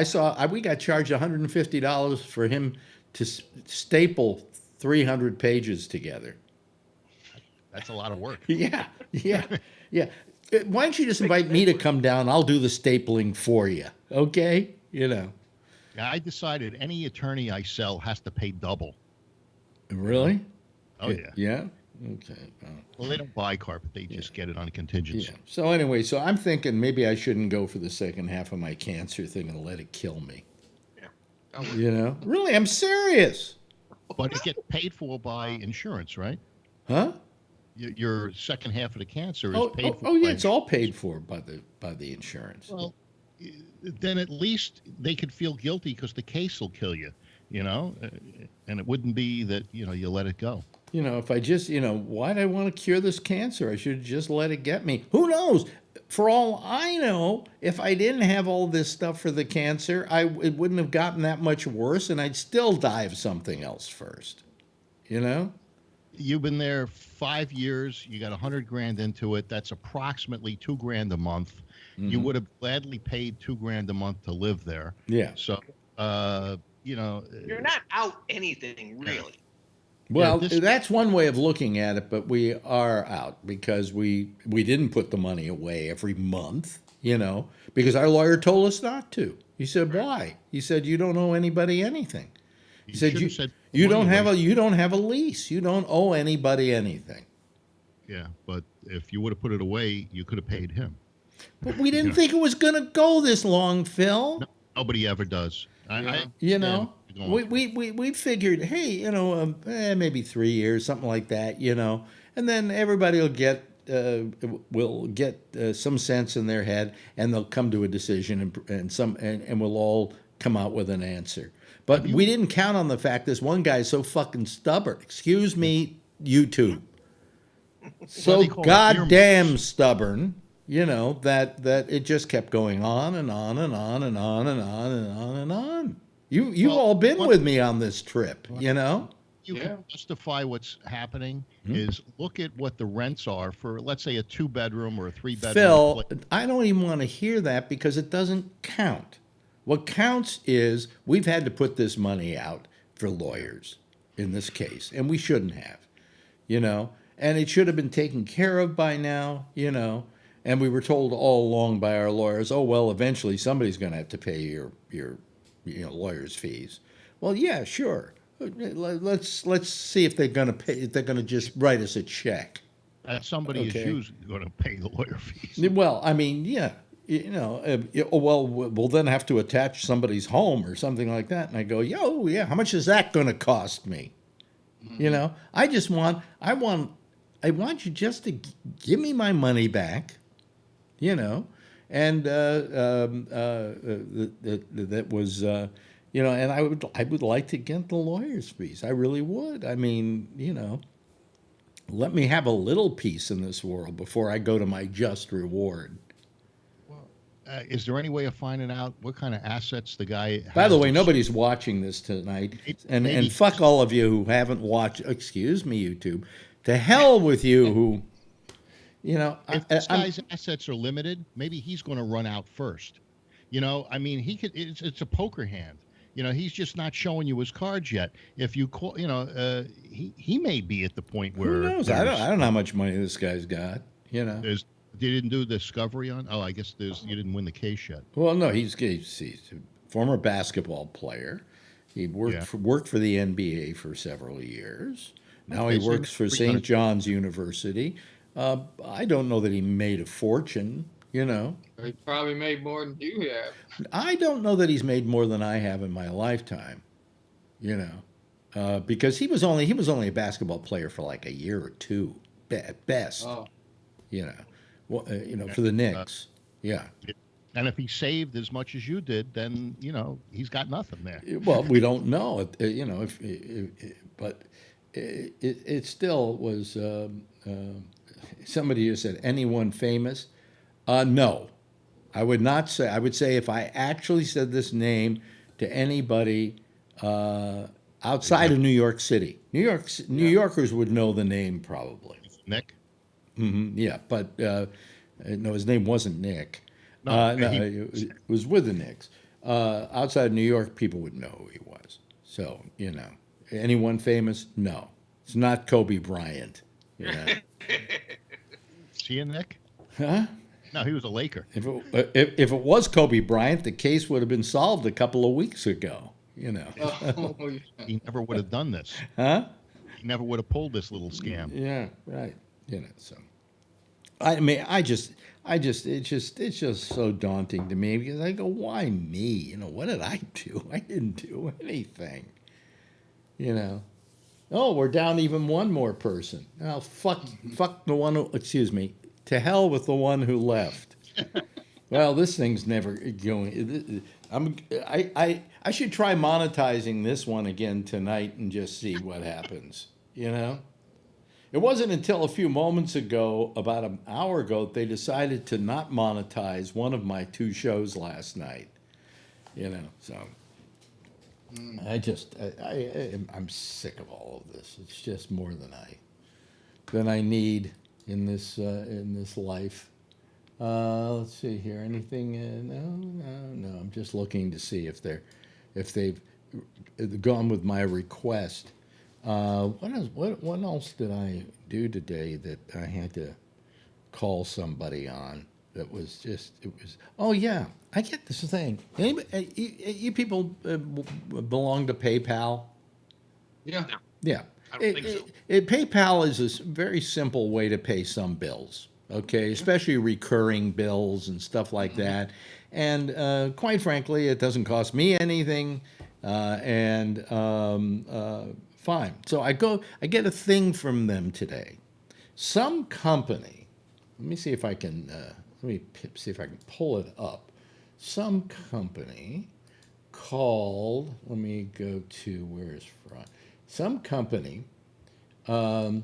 We got charged $150 for him to staple 300 pages together. That's a lot of work. Yeah. Why don't you just invite me to come down? I'll do the stapling for you. Okay? You know. I decided any attorney I sell has to pay double. Really? Oh, yeah. Yeah? Okay. Well, they don't buy carpet. They just get it on contingency. Yeah. So anyway, I'm thinking maybe I shouldn't go for the second half of my cancer thing and let it kill me. Yeah. You know? Really, I'm serious. But it gets paid for by insurance, right? Huh? Your second half of the cancer is paid for. Oh, yeah, by it's all paid for by the insurance. Well, then at least they could feel guilty because the case will kill you, you know, and it wouldn't be that, you know, you let it go. You know, if I just, you know, why'd I want to cure this cancer? I should just let it get me. Who knows? For all I know, if I didn't have all this stuff for the cancer, it wouldn't have gotten that much worse, and I'd still die of something else first. You know? You've been there 5 years. You got 100 grand into it. That's approximately $2,000 a month. Mm-hmm. You would have gladly paid $2,000 a month to live there. Yeah. So, you know, You're not out anything really. Well, this- that's one way of looking at it, but we are out because we didn't put the money away every month, because our lawyer told us not to. He said, "Why?" He said, "You don't owe anybody anything." He said, should've said "You money don't have away. you don't have a lease. You don't owe anybody anything." Yeah, but if you would have put it away, you could have paid him. But we didn't think it was going to go this long, Phil. No, nobody ever does. We figured, hey, maybe 3 years, something like that, and then everybody will get some sense in their head, and they'll come to a decision, and we'll all come out with an answer. But we didn't count on the fact this one guy's so fucking stubborn. Excuse me, YouTube. So they call it goddamn stubborn, that it just kept going on and on and on and on and on and on and on. You've all been with me on this trip, You can justify what's happening is look at what the rents are for, let's say, a 2-bedroom or a 3-bedroom. Phil, I don't even want to hear that because it doesn't count. What counts is we've had to put this money out for lawyers in this case, and we shouldn't have, and it should have been taken care of by now, and we were told all along by our lawyers, oh, well, eventually somebody's going to have to pay your lawyer's fees. Well, yeah, sure. Let's see if they're going to pay. If they're going to just write us a check. Somebody is usually going to pay the lawyer fees. Well, I mean, yeah, we'll then have to attach somebody's home or something like that. And I go, yeah, how much is that going to cost me? I want you just to give me my money back, and that was, and I would like to get the lawyer's fees. I really would. I mean, let me have a little peace in this world before I go to my just reward. Is there any way of finding out what kind of assets the guy has? By the way, nobody's watching this tonight, and fuck all of you who haven't watched. Excuse me, YouTube. To hell with you who, If this guy's assets are limited, maybe he's going to run out first. I mean, he could. It's a poker hand. He's just not showing you his cards yet. If you call, he may be at the point where. Who knows? I don't know how much money this guy's got. They didn't do discovery on. Oh, I guess you didn't win the case yet. Well, no, he's a former basketball player. He worked for the NBA for several years. Now he works for St. John's University. I don't know that he made a fortune. He probably made more than you have. I don't know that he's made more than I have in my lifetime. Because he was only a basketball player for like a year or two at best. Oh. For the Knicks. Yeah. And if he saved as much as you did, then he's got nothing there. Well, we don't know. But it still was. Somebody who said anyone famous. No, I would not say. I would say if I actually said this name to anybody outside of New York City, New Yorkers would know the name probably. Nick. Mm-hmm, yeah, but no, his name wasn't Nick. No, it was with the Knicks. Outside of New York, people would know who he was. So, anyone famous? No. It's not Kobe Bryant. Is he a Nick? Huh? No, he was a Laker. If it was Kobe Bryant, the case would have been solved a couple of weeks ago. Oh, yeah. He never would have done this. Huh? He never would have pulled this little scam. Yeah, right. So, I mean, it's just so daunting to me because I go, why me? What did I do? I didn't do anything. Oh, we're down even one more person. Oh, fuck the one who, excuse me, to hell with the one who left. Well, this thing's never going. I should try monetizing this one again tonight and just see what happens. It wasn't until a few moments ago, about an hour ago, that they decided to not monetize one of my 2 shows last night. So I'm sick of all of this. It's just more than I need in this life. Let's see here. Anything? No. I'm just looking to see if they've gone with my request. What else did I do today that I had to call somebody on? That was just it was. Oh yeah, I get this thing. You people belong to PayPal? Yeah. Yeah. I don't think so. PayPal is a very simple way to pay some bills, okay, especially recurring bills and stuff like that. And quite frankly, it doesn't cost me anything, fine. So I get a thing from them today. Some company, let me see if I can, see if I can pull it up. Some company called, let me go to, where's front? Some company called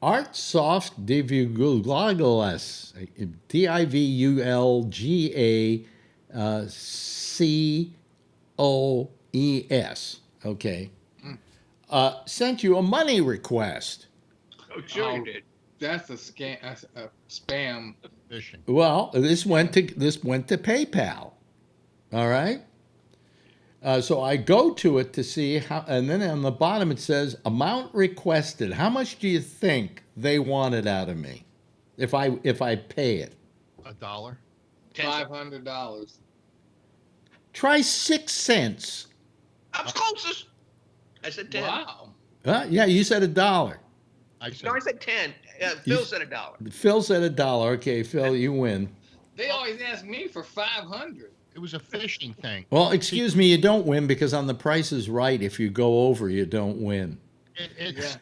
Artsoft Divulgables, Divulgacoes, okay, sent you a money request. Oh, sure you did. That's a scam. That's a spam. Fishing. Well, this went to PayPal. All right. So I go to it to see how, and then on the bottom it says amount requested. How much do you think they wanted out of me if I pay it? $1. $500. Try 6 cents. I was closest. I said 10. Wow. Yeah, you said $1. No, I said 10. Phil said $1. Phil said $1. Okay, Phil, you win. They always ask me for 500. It was a fishing thing. Well, excuse me, you don't win because on The Price is Right, if you go over, you don't win. It's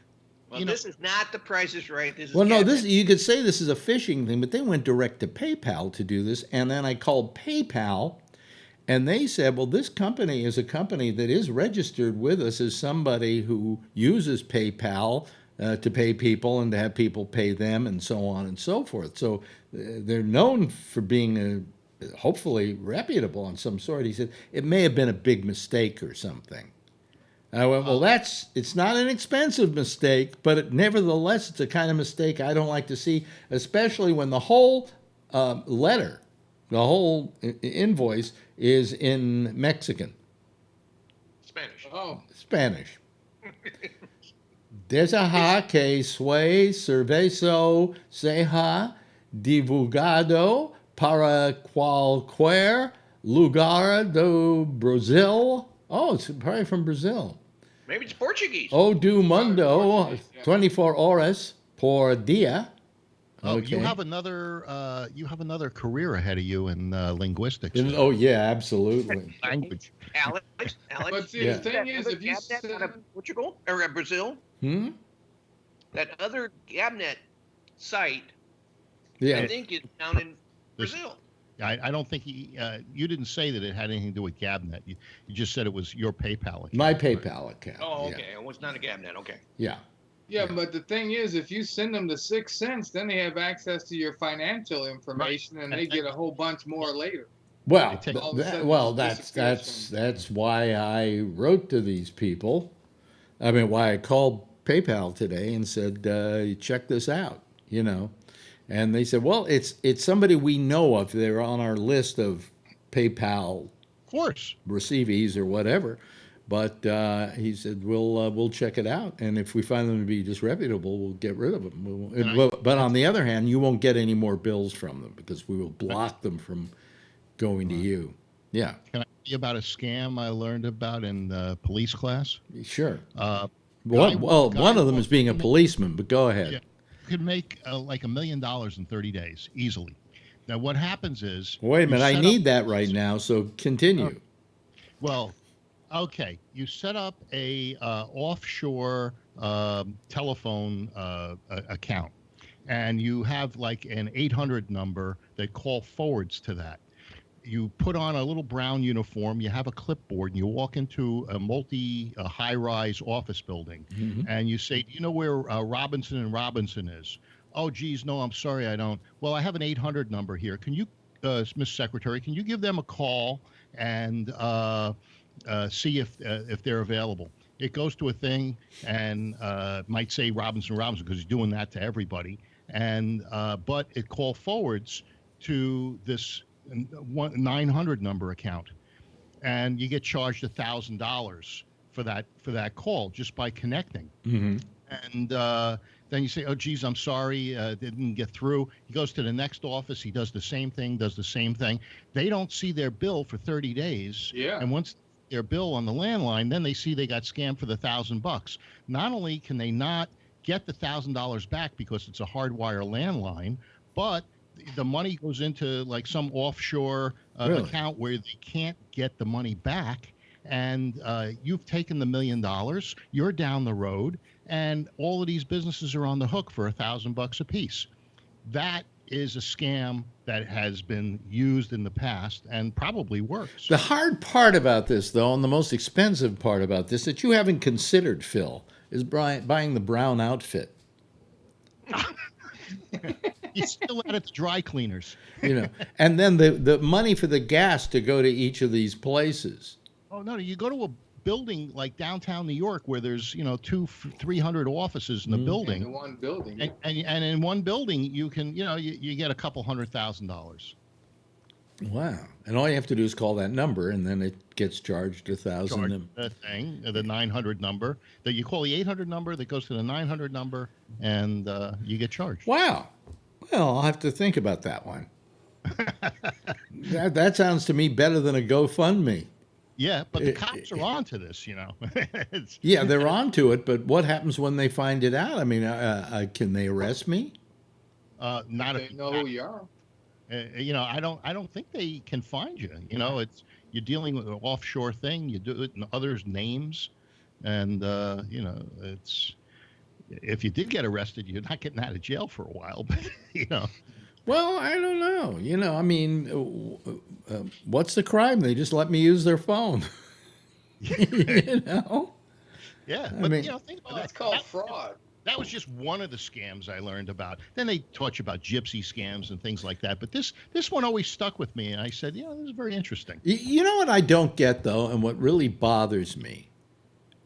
Well, this is not The Price is Right. This is Well, no, Gavin. you could say this is a phishing thing, but they went direct to PayPal to do this, and then I called PayPal, and they said, well, this company is a company that is registered with us as somebody who uses PayPal to pay people and to have people pay them and so on and so forth. So they're known for being hopefully reputable on some sort. He said, it may have been a big mistake or something. I went, well, it's not an expensive mistake, but nevertheless, it's a kind of mistake I don't like to see, especially when the whole letter, the whole invoice is in Mexican. Spanish. Oh. Spanish. Deja que fue cervezo seja divulgado para cualquier lugar do Brasil. Oh, it's probably from Brazil. Maybe it's Portuguese. O do mundo, Portuguese, yeah. 24 horas por dia. Oh, Okay. you have another career ahead of you in linguistics. Oh, yeah, absolutely. Language. Alex. But see, Yeah. the thing is, if you Gabnet send, out of Portugal or Brazil, that other Gabnet site, I Yeah. think is down in Brazil. I don't think you didn't say that it had anything to do with Gabnet. You just said it was your PayPal account. My PayPal account. Oh, yeah. okay. It was not a Gabnet. Okay. Yeah. yeah, but the thing is, if you send them the 6 cents, then they have access to your financial information, and they get a whole bunch more later. Well, They take- all of a sudden that's it disappears that's why I wrote to these people. I mean, why I called PayPal today and said, check this out, you know. And they said, well, it's somebody we know of. They're on our list of PayPal Of course. receivees or whatever. But he said, we'll check it out. And if we find them to be disreputable, we'll get rid of them. But on the other hand, you won't get any more bills from them because we will block them from going to you. Yeah, Can I tell you about a scam I learned about in police class? sure. Guy- One of them guy- is being a policeman, but go ahead. Yeah. Could make like $1 million in 30 days easily. Now, what happens is Wait a you minute, I set need up- that right now, so continue. Well, okay, you set up a offshore telephone account, and you have like an 800 number that call forwards to that. You put on a little brown uniform, you have a clipboard, and you walk into a high-rise office building, and you say, do you know where Robinson and Robinson is? Oh, geez, no, I'm sorry, I don't. Well, I have an 800 number here. Can you, Miss Secretary, can you give them a call and see if they're available? It goes to a thing and might say Robinson because he's doing that to everybody. And but it call forwards to this 900 number account, and you get charged $1,000 for that call just by connecting. Mm-hmm. And then you say, oh, geez, I'm sorry, didn't get through. He goes to the next office. He does the same thing, They don't see their bill for 30 days. Yeah. And once their bill on the landline, then they see they got scammed for the $1,000. Not only can they not get the $1,000 back because it's a hardwire landline, but the money goes into like some offshore Really? account where they can't get the money back. And you've taken the $1 million, you're down the road, and all of these businesses are on the hook for $1,000 a piece. That is a scam that has been used in the past and probably works. The hard part about this, though, and the most expensive part about this that you haven't considered, Phil, is buying the brown outfit. He's still at its dry cleaners. And then the money for the gas to go to each of these places. Oh, no, you go to a building like downtown New York where there's, 300 offices in the building. In one building. And in one building, you can, you get a couple $100,000. Wow. And all you have to do is call that number, and then it gets charged $1,000. The thing, the 900 number. That you call the 800 number, that goes to the 900 number, and you get charged. Wow. Well, I'll have to think about that one. That sounds to me better than a GoFundMe. Yeah, but the cops are on to this, Yeah, they're on to it, but what happens when they find it out? I mean, can they arrest me? Not They know who you are. I don't think they can find you. It's you're dealing with an offshore thing. You do it in others' names, and it's if you did get arrested, you're not getting out of jail for a while. But Well, I don't know. I mean, what's the crime? They just let me use their phone. Yeah, but mean- think about That's that. called fraud. That was just one of the scams I learned about. Then they taught you about gypsy scams and things like that. But this one always stuck with me, and I said, this is very interesting. You know what I don't get, though, and what really bothers me,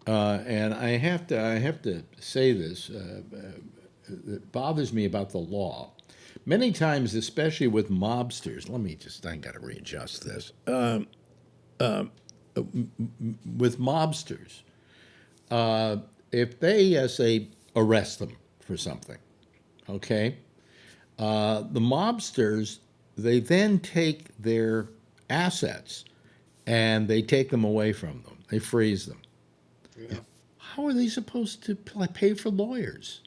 and I have to say this, it bothers me about the law. Many times, especially with mobsters, I got to readjust this. With mobsters, if they say arrest them for something, okay, the mobsters, they then take their assets and they take them away from them. They freeze them. Yeah. How are they supposed to pay for lawyers?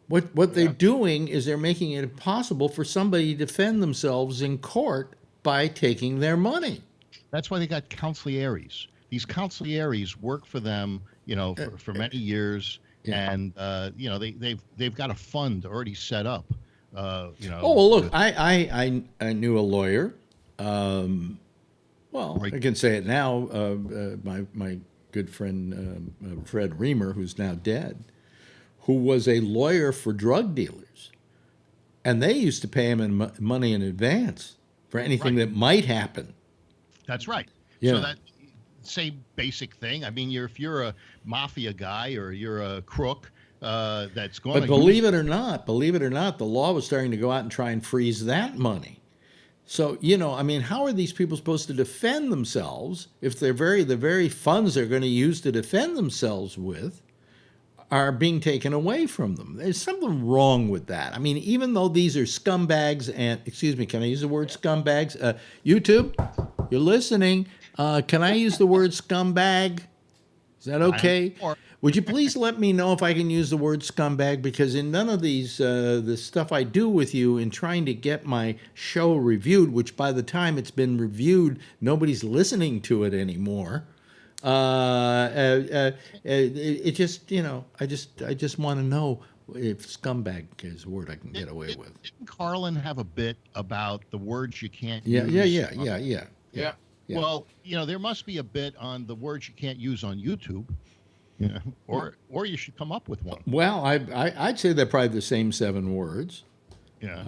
What they're doing is they're making it impossible for somebody to defend themselves in court by taking their money. That's why they got consiglieres. These consiglieres work for them, for many years, Yeah. and they've got a fund already set up. Oh, well, look, I knew a lawyer. Right. I can say it now. My good friend Fred Reamer, who's now dead, who was a lawyer for drug dealers, and they used to pay him in money in advance for anything that might happen. That's right. Yeah. So that same basic thing. I mean, if you're a mafia guy or you're a crook, that's going. But believe it or not, the law was starting to go out and try and freeze that money. So, how are these people supposed to defend themselves if the very funds they're going to use to defend themselves with are being taken away from them? There's something wrong with that. I mean, even though these are scumbags and, excuse me, can I use the word scumbags? YouTube, you're listening. Can I use the word scumbag? Is that okay? Would you please let me know if I can use the word scumbag? Because in none of these, the stuff I do with you in trying to get my show reviewed, which by the time it's been reviewed, nobody's listening to it anymore. It just, I just want to know if scumbag is a word I can get away with. Didn't Carlin have a bit about the words you can't Yeah, use? yeah. Yeah. Well, there must be a bit on the words you can't use on YouTube. Or you should come up with one. Well, I'd say they're probably the same 7 words. Yeah.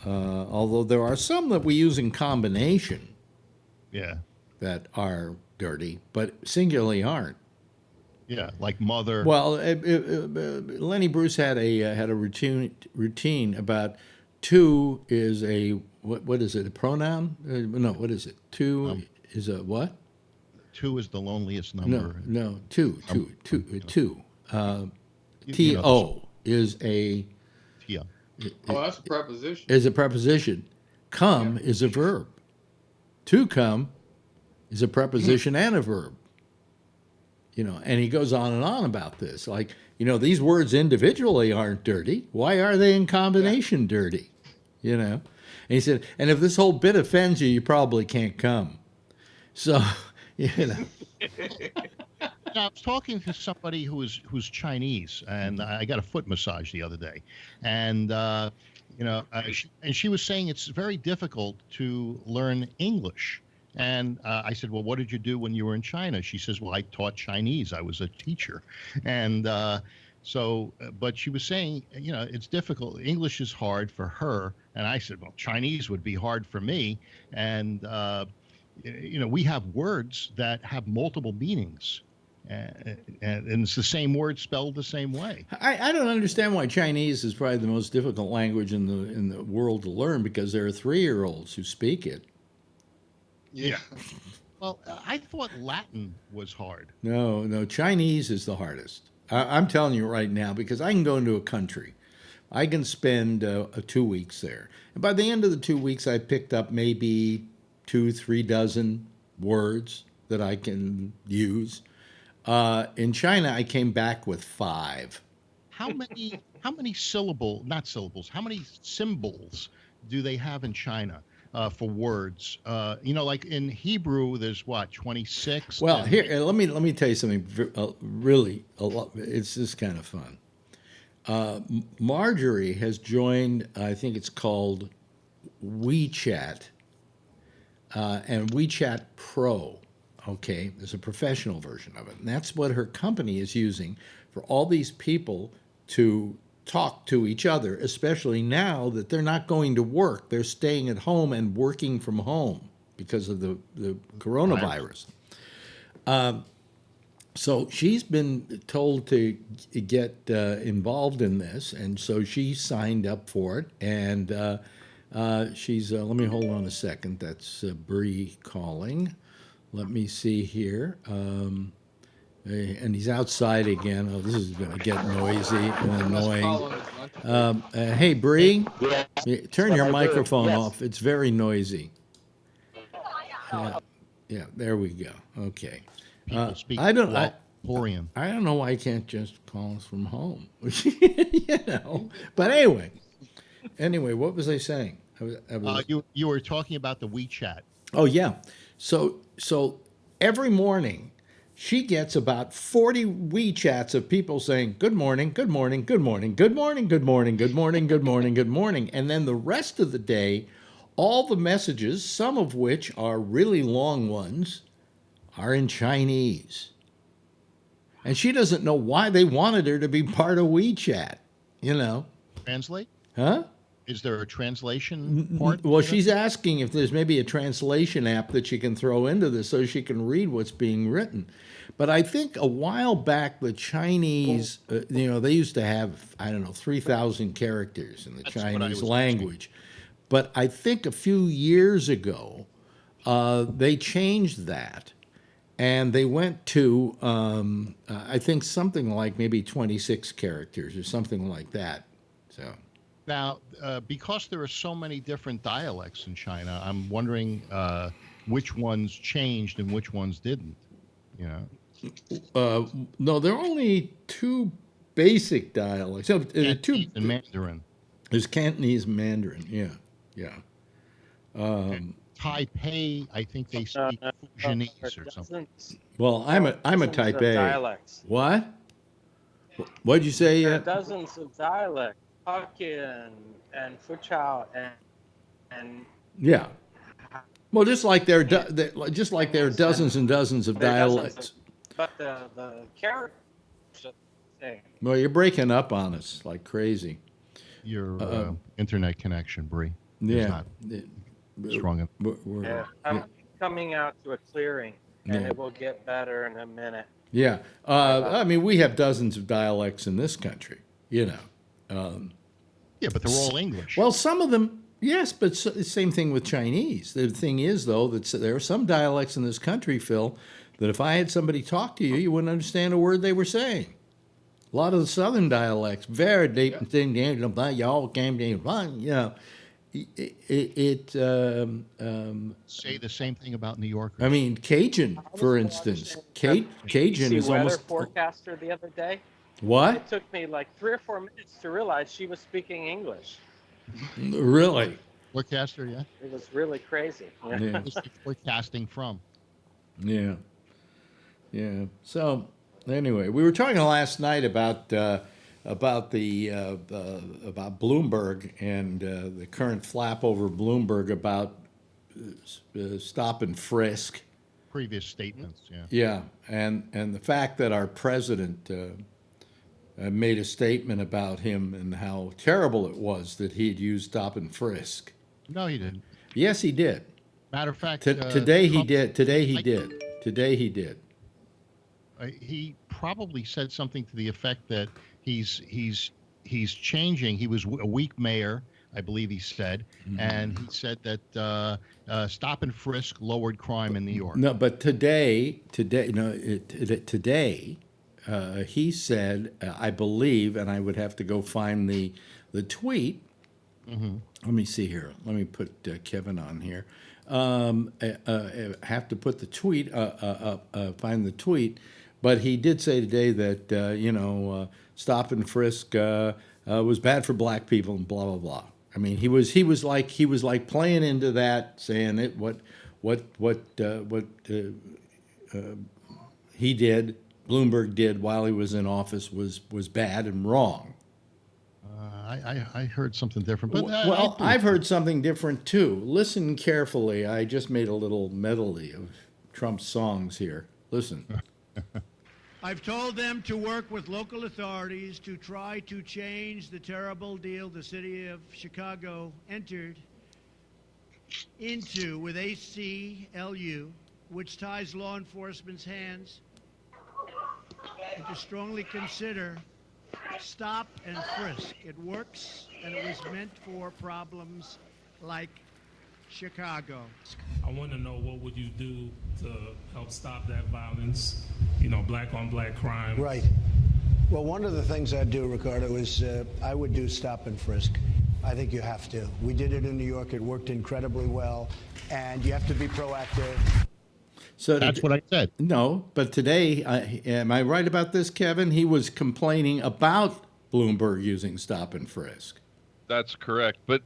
Although there are some that we use in combination. Yeah. That are dirty, but singularly aren't. Yeah, like mother. Well, Lenny Bruce had a routine about two is a what is it, a pronoun? No, what is it? Two is a what? 2 is the loneliest No, number. no, two. You know, To is a Yeah. Oh, that's a preposition. is a preposition. Come is a verb. To come is a preposition and a verb. You know, and he goes on and on about this. Like, you know, these words individually aren't dirty. Why are they in combination dirty? You know? And he said, and if this whole bit offends you, you probably can't come. So, you know. Now, I was talking to somebody who's Chinese, and I got a foot massage the other day, and she was saying it's very difficult to learn English. And I said, well, what did you do when you were in China? She says, well, I taught Chinese. I was a teacher. And but she was saying, you know, it's difficult. English is hard for her. And I said, well, Chinese would be hard for me. And, you know, we have words that have multiple meanings. And it's the same word spelled the same way. I don't understand why Chinese is probably the most difficult language in the world to learn, because there are 3-year-olds who speak it. Yeah. Well, I thought Latin was hard. No, Chinese is the hardest. I'm telling you right now, because I can go into a country. I can spend 2 weeks there. And by the end of the 2 weeks, I picked up maybe 2-3 dozen words that I can use. In China, I came back with 5. How many not syllables, how many symbols do they have in China for words? You know, like in Hebrew, there's what, 26? Well, here, let me tell you something really a lot. It's just kind of fun. Marjorie has joined, I think it's called WeChat, and WeChat Pro. Okay, there's a professional version of it. And that's what her company is using for all these people to talk to each other, especially now that they're not going to work. They're staying at home and working from home because of the coronavirus. So she's been told to get involved in this, and so she signed up for it. And she's, let me hold on a second. That's Bree calling. Let me see here. And he's outside again. Oh, this is going to get noisy and annoying. Hey, Bree, turn your microphone off. It's very noisy. Yeah, there we go. Okay. People speak I don't know why I can't just call us from home. You know. But anyway, what was I saying? You were talking about the WeChat. Oh yeah. So every morning she gets about 40 WeChats of people saying, good morning, good morning, good morning, good morning, good morning, good morning, good morning, good morning. And then the rest of the day, all the messages, some of which are really long ones, are in Chinese. And she doesn't know why they wanted her to be part of WeChat, you know. Translate? Huh? Is there a translation part? Well, she's asking if there's maybe a translation app that she can throw into this so she can read what's being written. But I think a while back, the Chinese, you know, they used to have, 3,000 characters in the Chinese language. But I think a few years ago, they changed that. And they went to, I think, something like maybe 26 characters or something like that. So. Now, because there are so many different dialects in China, I'm wondering which ones changed and which ones didn't. You know. No, there are only 2 basic dialects. So, Cantonese and Mandarin. There's Cantonese and Mandarin. Yeah. Taipei, I think they speak Fujianese or something. Well, I'm a Taipei. Dialects. What? What'd you say? There are dozens of dialects. Hokkien and Fuchao and yeah. Well, just like there are dozens and dozens of dialects. But the characters are the same. Well, you're breaking up on us like crazy. Your internet connection, Bree. Yeah. Strong. I'm coming out to a clearing, and it will get better in a minute. Yeah. I mean, we have dozens of dialects in this country, you know. Yeah, but they're all English. Well, some of them, yes, but the same thing with Chinese. The thing is, though, that there are some dialects in this country, Phil, that if I had somebody talk to you, you wouldn't understand a word they were saying. A lot of the Southern dialects, very deep, y'all came to, you know, Say the same thing about New Yorkers. I mean, Cajun, for instance. Cajun is weather almost. forecaster the other day. What? It took me like 3 or 4 minutes to realize she was speaking English. Really? Forecaster, yeah. It was really crazy. Yeah. What's the forecasting from? Yeah. Yeah. So, anyway, we were talking last night about Bloomberg and the current flap over Bloomberg about stop and frisk. Previous statements, yeah. Yeah, and the fact that our president made a statement about him and how terrible it was that he'd used stop and frisk. No, he didn't. Yes, he did. Matter of fact, today he Trump, did. Today he did. Today he did. He probably said something to the effect that he's changing. He was a weak mayor, I believe he said, and he said that stop and frisk lowered crime in New York. No, but today, he said, I believe, and I would have to go find the tweet. Let me see here. Let me put Kevin on here. Have to put the tweet, find the tweet. But he did say today that stop and frisk was bad for black people and blah blah blah. I mean, he was like playing into that, saying it what he did, Bloomberg did while he was in office was bad and wrong. I heard something different, but I've heard something different too. Listen carefully. I just made a little medley of Trump's songs here. Listen. I've told them to work with local authorities to try to change the terrible deal the city of Chicago entered into with ACLU, which ties law enforcement's hands, and to strongly consider stop and frisk. It works, and it was meant for problems like Chicago. I want to know, what would you do to help stop that violence, black on black crime? Right. Well, one of the things I'd do, Ricardo, is I would do stop and frisk. I think you have to. We did it in New York. It worked incredibly well, and you have to be proactive. So that's what I said. No, but today, am I right about this, Kevin? He was complaining about Bloomberg using stop and frisk. That's correct. But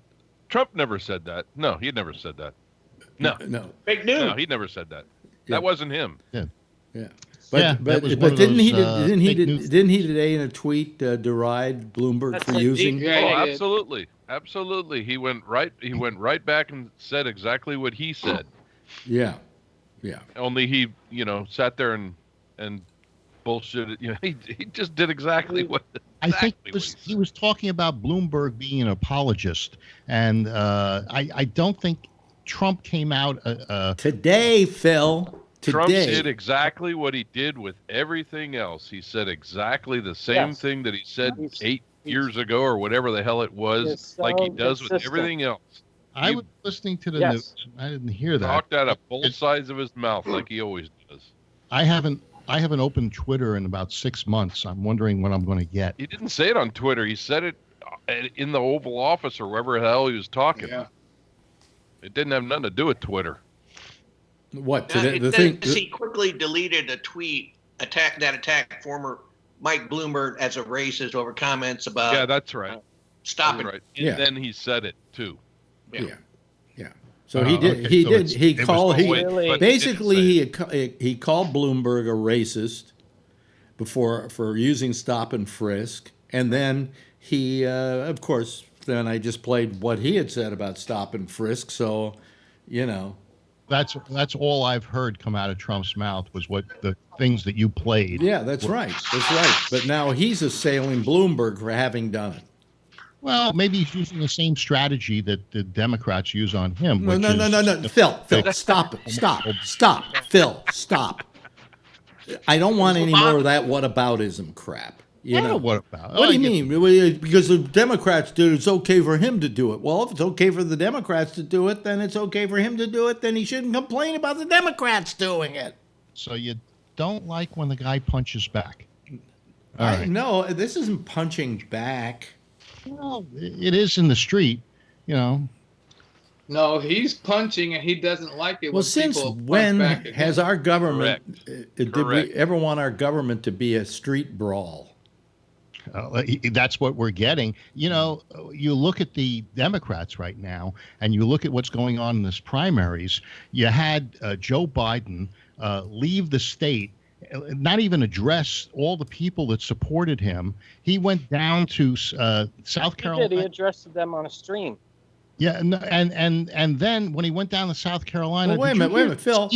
Trump never said that. No, he never said that. No. Fake news. No, he never said that. Yeah. That wasn't him. Yeah. But didn't he today in a tweet deride Bloomberg for using? Absolutely. He went right back and said exactly what he said. Yeah. Only he, sat there and bullshitted. He just did exactly what. I think he was talking about Bloomberg being an apologist, and I don't think Trump came out today, Phil. Trump did exactly what he did with everything else. He said exactly the same thing that he said 8 years ago or whatever the hell it was, so like he does with everything else. I was listening to the news. I didn't hear that. Talked out of both sides of his mouth like he always does. I haven't opened Twitter in about 6 months. I'm wondering what I'm going to get. He didn't say it on Twitter. He said it in the Oval Office or wherever the hell he was talking. Yeah. It didn't have nothing to do with Twitter. What? He quickly deleted a tweet that attacked former Mike Bloomberg as a racist over comments about. Yeah, that's right. Stop it. Right. And then he said it too. Yeah. So he did. He called Bloomberg a racist for using stop and frisk, and then he, of course, then I just played what he had said about stop and frisk. So, That's all I've heard come out of Trump's mouth was what the things that you played. Yeah, that's right. But now he's assailing Bloomberg for having done it. Well, maybe he's using the same strategy that the Democrats use on him. No. Phil, stop it. Stop. Phil, stop. I don't want any more of that whataboutism crap. What about? What do you mean? Because the Democrats did it, it's okay for him to do it. Well, if it's okay for the Democrats to do it, then it's okay for him to do it. Then he shouldn't complain about the Democrats doing it. So you don't like when the guy punches back. All right. No, this isn't punching back. Well, it is in the street, you know. No, he's punching and he doesn't like it. Well, since when has our government, did we ever want our government to be a street brawl? That's what we're getting. You know, you look at the Democrats right now, and you look at what's going on in this primaries. You had Joe Biden leave the state, not even address all the people that supported him. He went down to South Carolina. He addressed them on a stream. Yeah, and then when he went down to South Carolina, well, wait a minute, Phil,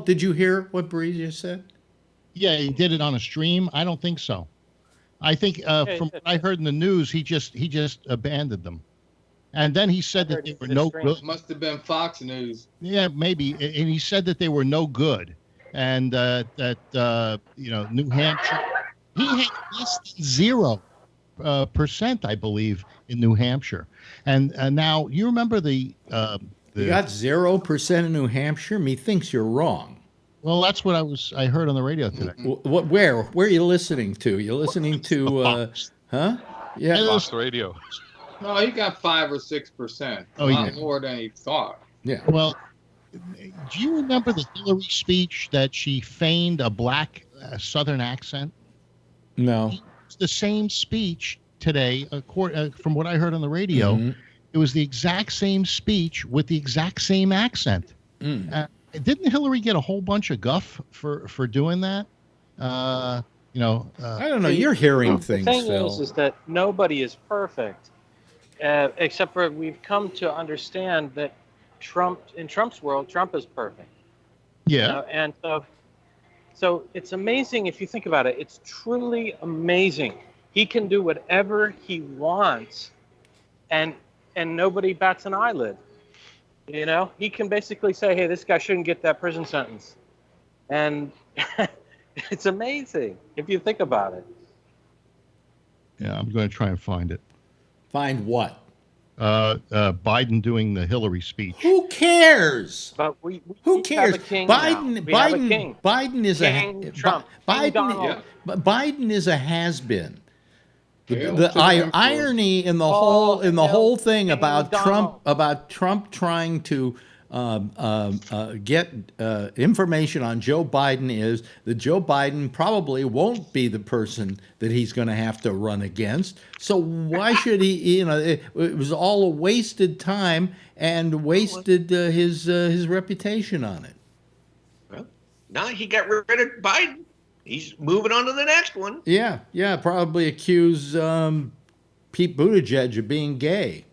did you hear what Breeze just said? Yeah, he did it on a stream. I don't think so. I think from what I heard in the news, he just abandoned them, and then he said that they were no good. Must have been Fox News. Yeah, maybe, and he said that they were no good, and that New Hampshire, he had less than 0%, I believe, in New Hampshire, and now you remember the you got 0% in New Hampshire. Methinks you're wrong. Well, that's what I heard on the radio today. Where are you listening to? You're listening to huh? Yeah, Fox Radio. No, he got 5 or 6%. Oh, a lot more than he thought. Yeah. Well, do you remember the Hillary speech that she feigned a black Southern accent? No. It's the same speech today, from what I heard on the radio. Mm-hmm. It was the exact same speech with the exact same accent. Didn't Hillary get a whole bunch of guff for doing that? I don't know. You're hearing things, Phil. The thing is that nobody is perfect, except for we've come to understand that in Trump's world, Trump is perfect. Yeah. And so it's amazing if you think about it. It's truly amazing. He can do whatever he wants, and nobody bats an eyelid. You know, he can basically say, hey, this guy shouldn't get that prison sentence. And it's amazing if you think about it. Yeah, I'm going to try and find it. Find what? Biden doing the Hillary speech. Who cares? But we Who cares? Have a king Biden, now. Have a king. Biden is King Trump. Biden is a has-been. The irony in the whole thing about Trump trying to get information on Joe Biden is that Joe Biden probably won't be the person that he's going to have to run against. So why should he? It was all a wasted time and wasted his reputation on it. Well, now he got rid of Biden. He's moving on to the next one. Yeah, probably accuse Pete Buttigieg of being gay.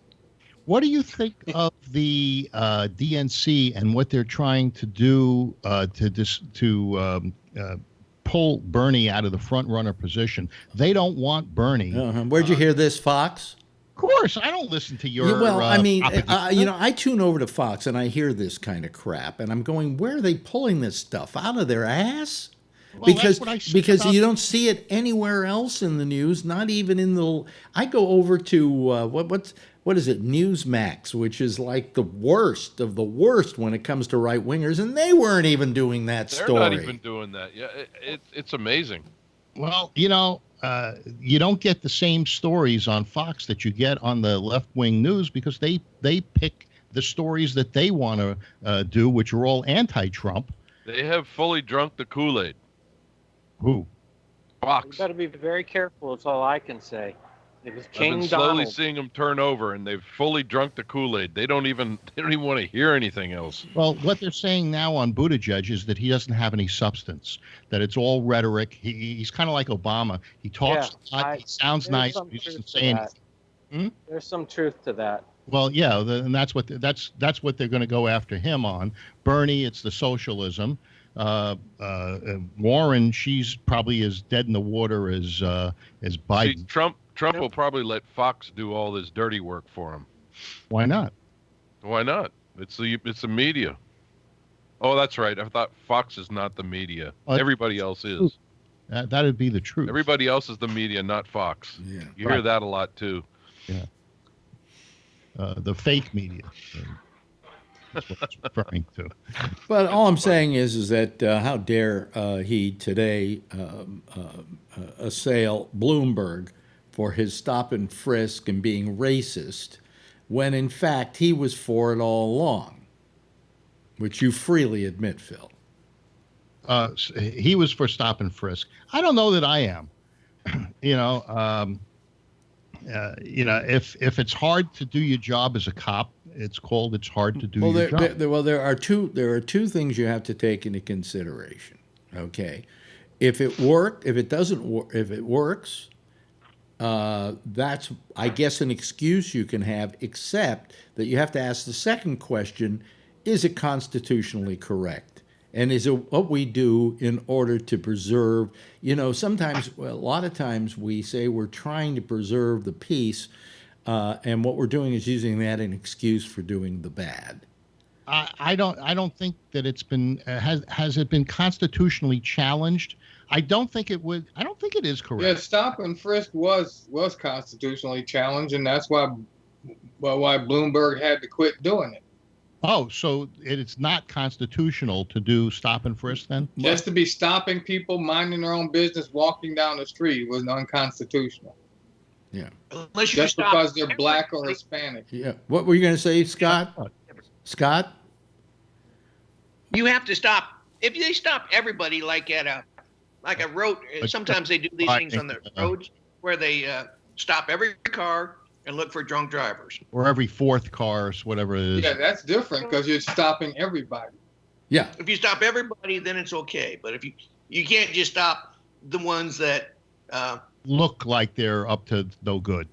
What do you think of the DNC and what they're trying to do to pull Bernie out of the front runner position? They don't want Bernie. Where'd you hear this, Fox? Of course, I don't listen to your. I tune over to Fox and I hear this kind of crap, and I'm going, where are they pulling this stuff out of their ass? Well, because you don't see it anywhere else in the news, not even in the. I go over to what is it, Newsmax, which is like the worst of the worst when it comes to right wingers, and they weren't even doing that story. They're not even doing that. Yeah, it's amazing. Well, you don't get the same stories on Fox that you get on the left wing news because they pick the stories that they want to do, which are all anti-Trump. They have fully drunk the Kool-Aid. Who? Fox. You got to be very careful. That's all I can say. It was King I've been slowly Donald. seeing them turn over, and they've fully drunk the Kool-Aid. They don't even want to hear anything else. Well, what they're saying now on Buttigieg is that he doesn't have any substance. That it's all rhetoric. He's kind of like Obama. He talks a lot. He sounds nice. But he doesn't say anything. There's some truth to that. Well, yeah, and that's what they're going to go after him on. Bernie, it's the socialism. Warren, she's probably as dead in the water as Biden. See, Trump will probably let Fox do all this dirty work for him. Why not? Why not? It's the media. Oh, that's right. I thought Fox is not the media. Everybody else is. That'd be the truth. Everybody else is the media, not Fox. Yeah. You hear that a lot too. Yeah. The fake media. That's what it's referring to. But all I'm saying is that how dare he today assail Bloomberg for his stop and frisk and being racist, when in fact he was for it all along, which you freely admit, Phil. He was for stop and frisk. I don't know that I am. If it's hard to do your job as a cop, it's hard to do your job. There are two things you have to take into consideration. Okay, if it works, that's, I guess, an excuse you can have, except that you have to ask the second question: is it constitutionally correct? And is it what we do in order to preserve, sometimes, a lot of times we say we're trying to preserve the peace, and what we're doing is using that as an excuse for doing the bad. I don't think that it's been, has it been constitutionally challenged? I don't think it is correct. Yeah, stop and frisk was constitutionally challenged, and that's why Bloomberg had to quit doing it. Oh, so it's not constitutional to do stop and frisk then? Just to be stopping people minding their own business, walking down the street was unconstitutional. Yeah. Unless you just because they're black or Hispanic. Yeah. What were you going to say, Scott? Scott? You have to stop. If they stop everybody, like at a road, sometimes they do these things on the roads where they stop every car and look for drunk drivers. Or every fourth car, or whatever it is. Yeah, that's different because you're stopping everybody. Yeah. If you stop everybody, then it's okay. But if you can't just stop the ones that look like they're up to no good.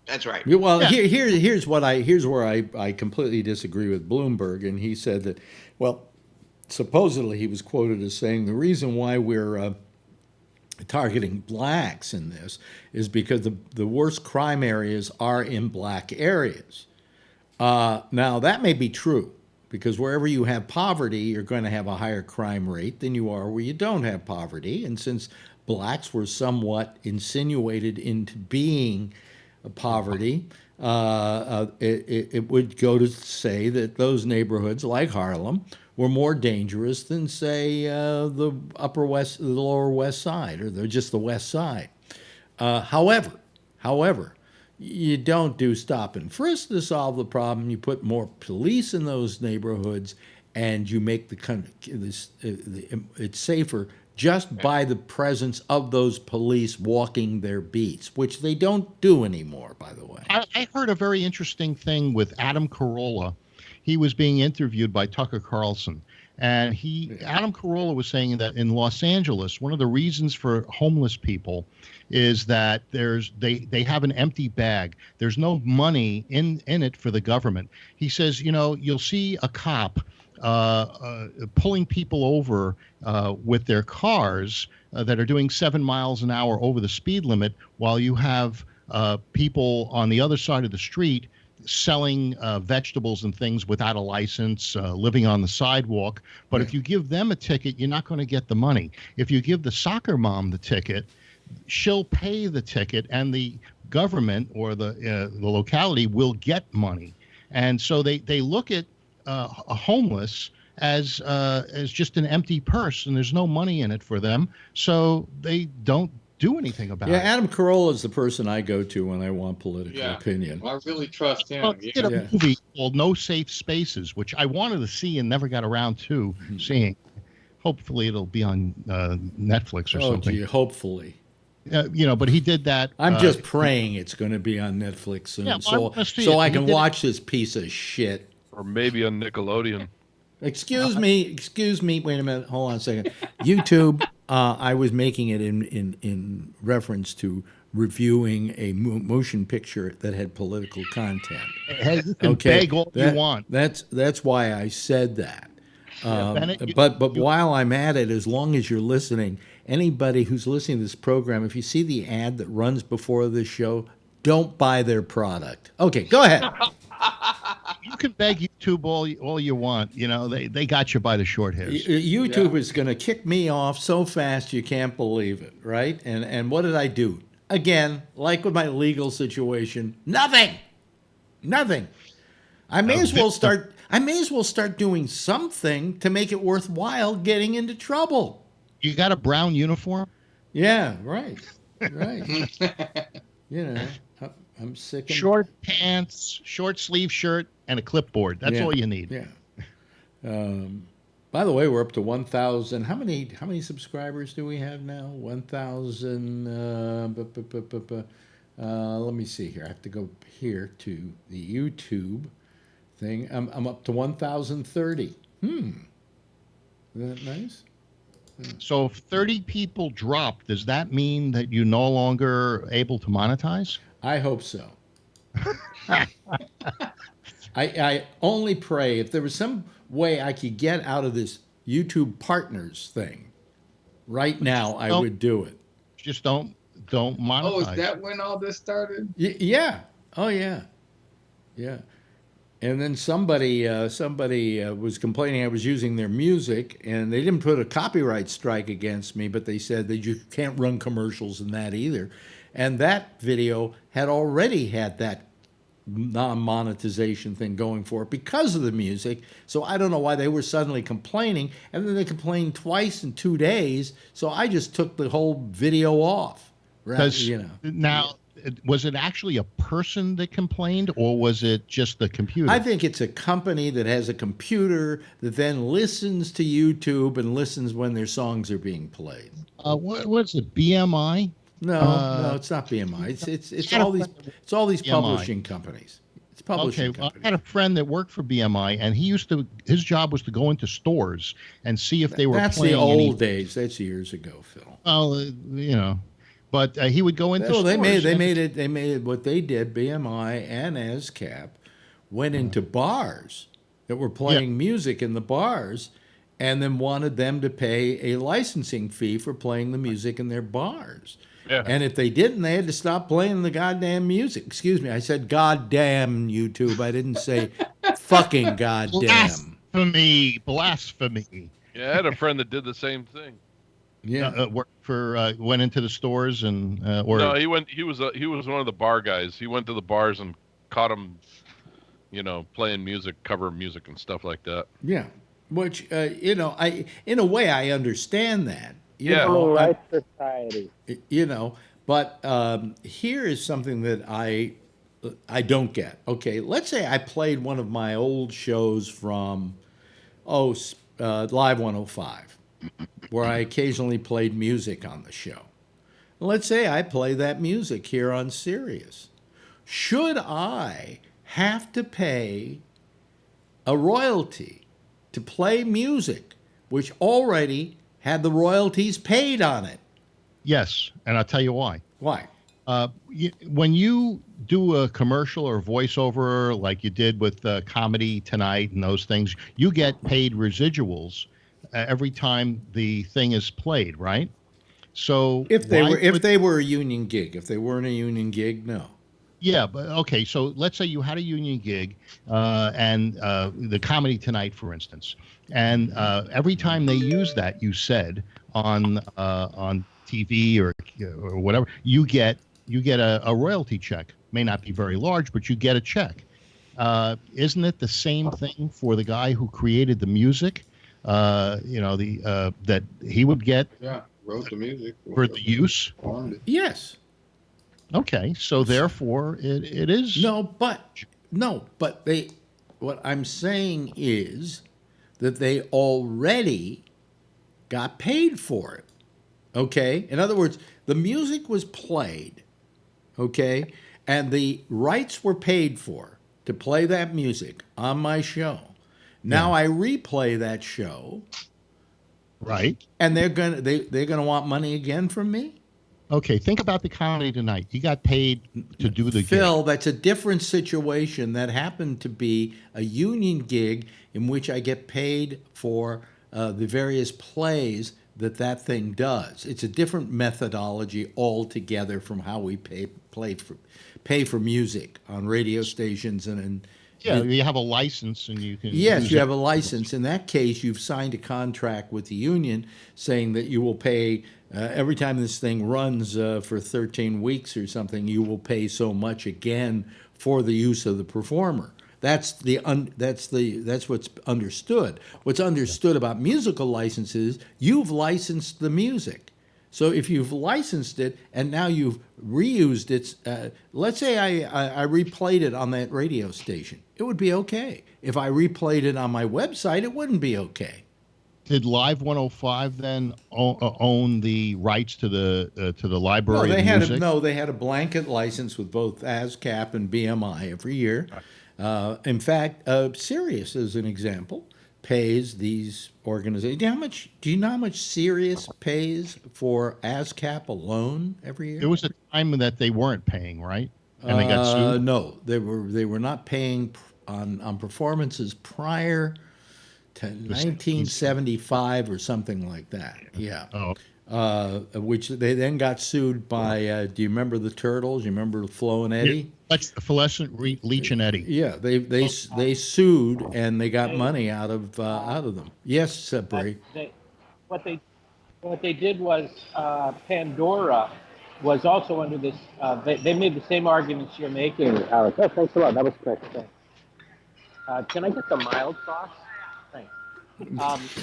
That's right. Well, yeah. Here's where I completely disagree with Bloomberg, and he said that, well, supposedly he was quoted as saying the reason why we're targeting blacks in this is because the worst crime areas are in black areas. Now, that may be true, because wherever you have poverty, you're going to have a higher crime rate than you are where you don't have poverty. And since blacks were somewhat insinuated into being poverty, it would go to say that those neighborhoods, like Harlem, were more dangerous than, say, the lower west side, or just the west side. However, you don't do stop and frisk to solve the problem. You put more police in those neighborhoods, and you make it's safer just by the presence of those police walking their beats, which they don't do anymore, by the way. I heard a very interesting thing with Adam Carolla. He was being interviewed by Tucker Carlson, and Adam Carolla was saying that in Los Angeles, one of the reasons for homeless people is that they have an empty bag. There's no money in it for the government. He says, you'll see a cop pulling people over with their cars that are doing 7 miles an hour over the speed limit, while you have people on the other side of the street selling vegetables and things without a license, living on the sidewalk. But if you give them a ticket, you're not going to get the money. If you give the soccer mom the ticket, she'll pay the ticket, and the government or the locality will get money. And so they look at a homeless as just an empty purse, and there's no money in it for them, so they don't do anything about it. Yeah, Adam Carolla is the person I go to when I want political opinion. I really trust him. Well, he did a movie called No Safe Spaces, which I wanted to see and never got around to seeing. Hopefully it'll be on Netflix or something. Gee, hopefully. But he did that. I'm just praying it's going to be on Netflix soon, so I can watch this piece of shit. Or maybe on Nickelodeon. Excuse me. Wait a minute. Hold on a second. YouTube. I was making it in reference to reviewing a motion picture that had political content. You can beg all you want. That's why I said that. Bennett, but while I'm at it, as long as you're listening, anybody who's listening to this program, if you see the ad that runs before this show, don't buy their product. Okay, go ahead. You can beg YouTube all you want. They got you by the short hairs. YouTube is going to kick me off so fast you can't believe it, right? And what did I do? Again, like with my legal situation, nothing. I may as well start I may as well start doing something to make it worthwhile getting into trouble. You got a brown uniform? Yeah, right. You know, I'm sick and Short pants, short sleeve shirt, and a clipboard. That's all you need. Yeah. By the way, we're up to 1,000. How many subscribers do we have now? 1,000. Let me see here. I have to go here to the YouTube thing. I'm up to 1,030. Isn't that nice? So if 30 people drop, does that mean that you're no longer able to monetize? I hope so. I only pray if there was some way I could get out of this YouTube partners thing right now, I would do it. Just don't monetize. Oh, is that when all this started? Yeah. Oh, yeah. Yeah. And then somebody was complaining I was using their music, and they didn't put a copyright strike against me, but they said that you can't run commercials in that either. And that video had already had that non-monetization thing going for it because of the music. So I don't know why they were suddenly complaining, and then they complained twice in 2 days. So I just took the whole video off. Because now, was it actually a person that complained, or was it just the computer? I think it's a company that has a computer that then listens to YouTube and listens when their songs are being played. What's it? BMI? No, it's not BMI. It's all these publishing companies. It's publishing companies. I had a friend that worked for BMI, and his job was to go into stores and see if they were That's playing the old days. That's years ago, Phil. Well, but he would go into stores. They made it. What they did, BMI and ASCAP, went into bars that were playing music in the bars, and then wanted them to pay a licensing fee for playing the music in their bars. Yeah. And if they didn't, they had to stop playing the goddamn music. Excuse me, I said goddamn YouTube. I didn't say fucking goddamn. Blasphemy. Yeah, I had a friend that did the same thing. Yeah, went into the stores and no, he went. He was one of the bar guys. He went to the bars and caught them, playing music, cover music and stuff like that. Yeah, which in a way I understand that. Civil Rights Society. But here is something that I don't get. Okay, let's say I played one of my old shows from Live 105, where I occasionally played music on the show. Let's say I play that music here on Sirius. Should I have to pay a royalty to play music which already had the royalties paid on it? Yes, and I'll tell you why. Why? When you do a commercial or voiceover like you did with Comedy Tonight and those things, you get paid residuals every time the thing is played, right? So if they were a union gig, if they weren't a union gig, no. Yeah, but okay. So let's say you had a union gig, and the Comedy Tonight, for instance, and every time they use that, you said on TV or whatever, you get a royalty check. May not be very large, but you get a check. Isn't it the same thing for the guy who created the music? That he would get. Yeah, wrote the music for the use. Yes. Okay, so therefore it is but what I'm saying is that they already got paid for it. Okay? In other words, the music was played, okay? And the rights were paid for to play that music on my show. Now I replay that show. Right. And they're gonna want money again from me? Okay, think about the Comedy Tonight. You got paid to do the Phil, gig. That's a different situation. That happened to be a union gig in which I get paid for the various plays that thing does. It's a different methodology altogether from how we pay for music on radio stations and you have a license and you can. Yes, you have a license. In that case, you've signed a contract with the union saying that you will pay every time this thing runs for 13 weeks or something. You will pay so much again for the use of the performer. That's what's understood. What's understood about musical licenses, you've licensed the music. So if you've licensed it and now you've reused it, let's say I replayed it on that radio station, it would be okay. If I replayed it on my website, it wouldn't be okay. Did Live 105 then own the rights to the library? No, they had a blanket license with both ASCAP and BMI every year. In fact, Sirius, as an example, pays these organizations. Do you know how much Sirius pays for ASCAP alone every year? There was a time that they weren't paying, right? And they got sued? No, they were not paying on performances prior to 1975 or something like that. Yeah. Oh. Which they then got sued by. Do you remember the Turtles? You remember Flo and Eddie? That's Fluorescent Leach and Eddie. Yeah, they sued and they got money out of them. Yes, Brie. What they did was Pandora was also under this. They made the same arguments you're making, Alex. Oh, thanks a lot. That was quick. Thanks. Can I get the mild sauce? Thanks.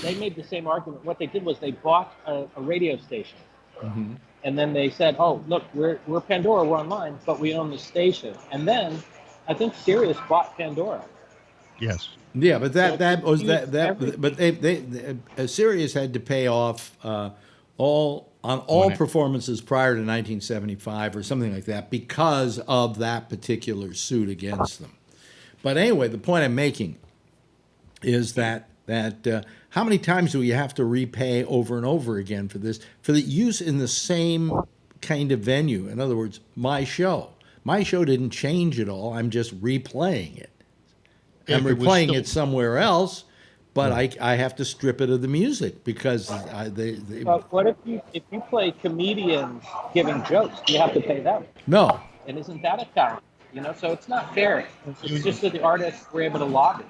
They made the same argument. What they did was they bought a radio station. Mm-hmm. And then they said, "Oh, look, we're Pandora, we're online, but we own the station." And then I think Sirius bought Pandora. Yes. Yeah, but but Sirius had to pay off all performances prior to 1975 or something like that because of that particular suit against them. But anyway, the point I'm making is that how many times do we have to repay over and over again for this, for the use in the same kind of venue? In other words, my show didn't change at all. I'm just replaying it. I'm replaying it somewhere else, but I have to strip it of the music because Well, what if you play comedians giving jokes? Do you have to pay them? No. And isn't that a talent? So it's not fair. It's just that the artists were able to lobby.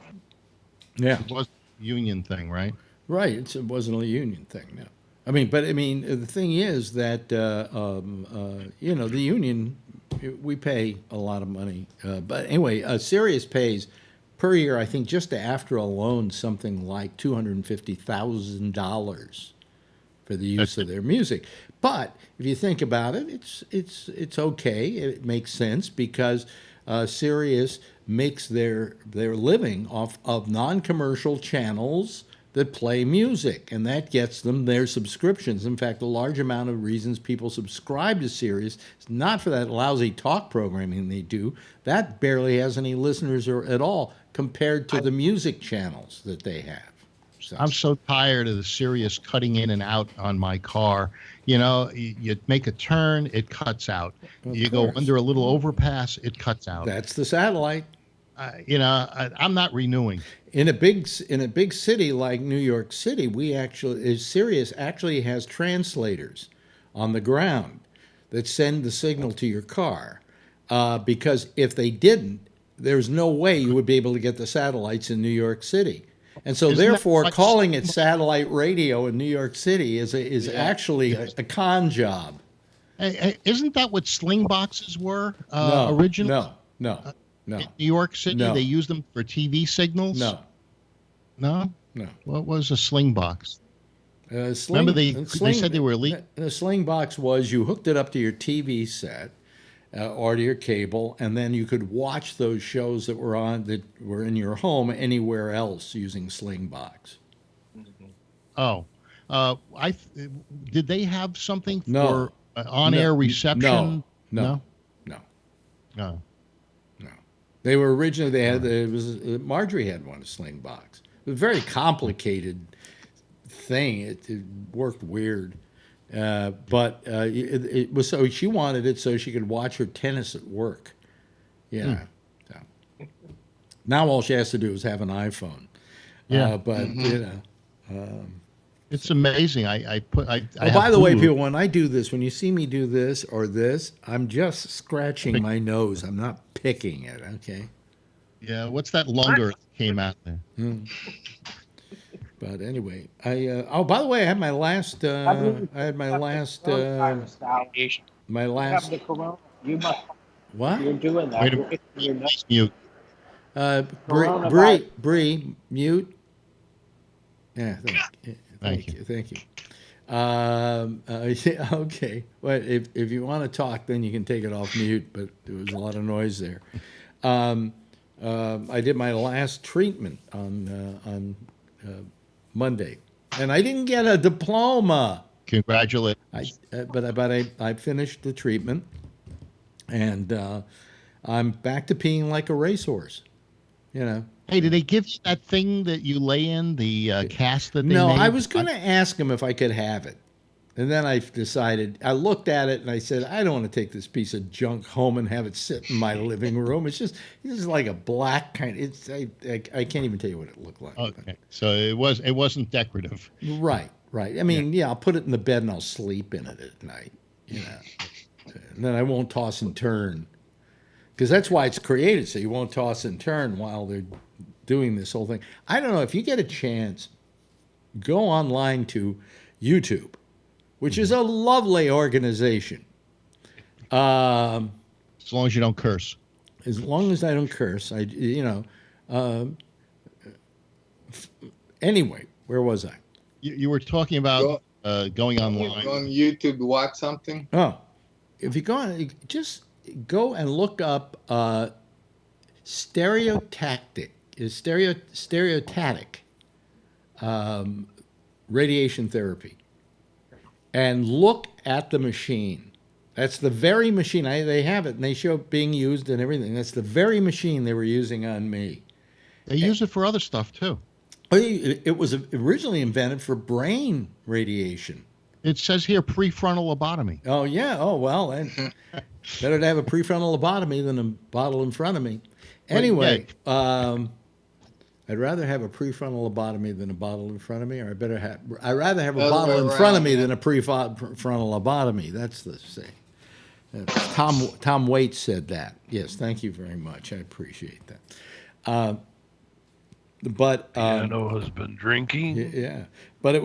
Yeah. It was a union thing, right? Right. It wasn't a union thing, no. The thing is that, the union, we pay a lot of money. But anyway, Sirius pays per year, I think, just after alone, something like $250,000 for the use of their music. But if you think about it, it's okay. It makes sense because Sirius makes their living off of non-commercial channels that play music, and that gets them their subscriptions. In fact, a large amount of reasons people subscribe to Sirius is not for that lousy talk programming they do. That barely has any listeners at all compared to the music channels that they have. So. I'm so tired of the Sirius cutting in and out on my car. You make a turn, it cuts out. You go under a little overpass, it cuts out. That's the satellite. I'm not renewing. In a big city like New York City, Sirius actually has translators on the ground that send the signal to your car. Because if they didn't, there's no way you would be able to get the satellites in New York City. And so, therefore, calling it satellite radio in New York City is actually a con job. Hey, isn't that what sling boxes were originally? No. In New York City, they used them for TV signals? No? What was a sling box? Remember, they said they were illegal? The sling box was you hooked it up to your TV set or to your cable, and then you could watch those shows that were in your home anywhere else using sling box. Oh. Did they have something for on-air reception? No. They were originally, Marjorie had one, a sling box. It was a very complicated thing. It worked weird. But it was so she wanted it so she could watch her tennis at work. Yeah. So. Now all she has to do is have an iPhone. Yeah. It's amazing. By the way, people, when I do this, when you see me do this or this, I'm just scratching my nose. I'm not picking it. Okay. Yeah. What's that lunger that came out there? But anyway, by the way, I had my last. My last. You must. What? You're doing that. Wait a minute. Mute. Bree, mute. Yeah, thank you. Yeah, okay. Well, if you want to talk, then you can take it off mute. But there was a lot of noise there. I did my last treatment on Monday, and I didn't get a diploma. Congratulations! But I finished the treatment, and I'm back to peeing like a racehorse. You know. Hey, did they give you that thing that you lay in, the cast that they No, made? I was going to ask him if I could have it. And then I decided, I looked at it and I said, I don't want to take this piece of junk home and have it sit in my living room. It's just like a black kind. I can't even tell you what it looked like. Okay, so it wasn't decorative. Right. I mean, yeah, I'll put it in the bed and I'll sleep in it at night. You know, and then I won't toss and turn, because that's why it's created, so you won't toss and turn while they're doing this whole thing. I don't know if you get a chance, go online to YouTube, which is a lovely organization. As long as you don't curse. As long as I don't curse, anyway, where was I? You were talking about going online. Go on YouTube to watch something. Oh, if you go on, just go and look up stereotatic radiation therapy, and look at the machine. That's the very machine. They have it, and they show it being used and everything. That's the very machine they were using on me. They use it for other stuff, too. It was originally invented for brain radiation. It says here prefrontal lobotomy. Oh, yeah. Oh, well, then better to have a prefrontal lobotomy than a bottle in front of me. Anyway, I'd rather have a prefrontal lobotomy than a bottle in front of me, or I'd rather have a bottle in front of me than a prefrontal lobotomy. That's the saying. Tom Waits said that. Yes, thank you very much. I appreciate that. But Piano has been drinking. Yeah, but it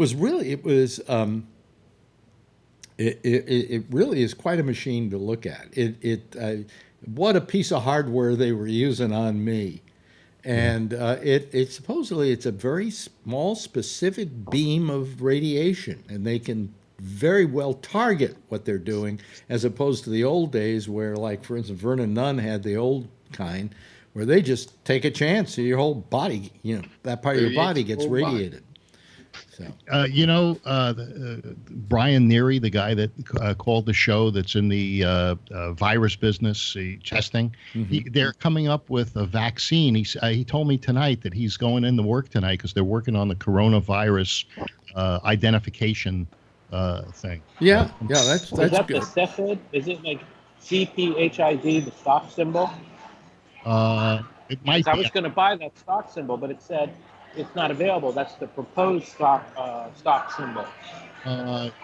really is quite a machine to look at. What a piece of hardware they were using on me, and it supposedly it's a very small specific beam of radiation, and they can very well target what they're doing, as opposed to the old days where, like, for instance, Vernon Nunn had the old kind, where they just take a chance, so your whole body, that part of your body gets radiated. So. Brian Neary, the guy that called the show that's in the virus business, testing, they're coming up with a vaccine. He told me tonight that he's going into work tonight because they're working on the coronavirus identification thing. Yeah, that's is that good. The CEPHID? Is it like CPHID, the stock symbol? It might be. I was going to buy that stock symbol, but it said it's not available. That's the proposed stock symbol.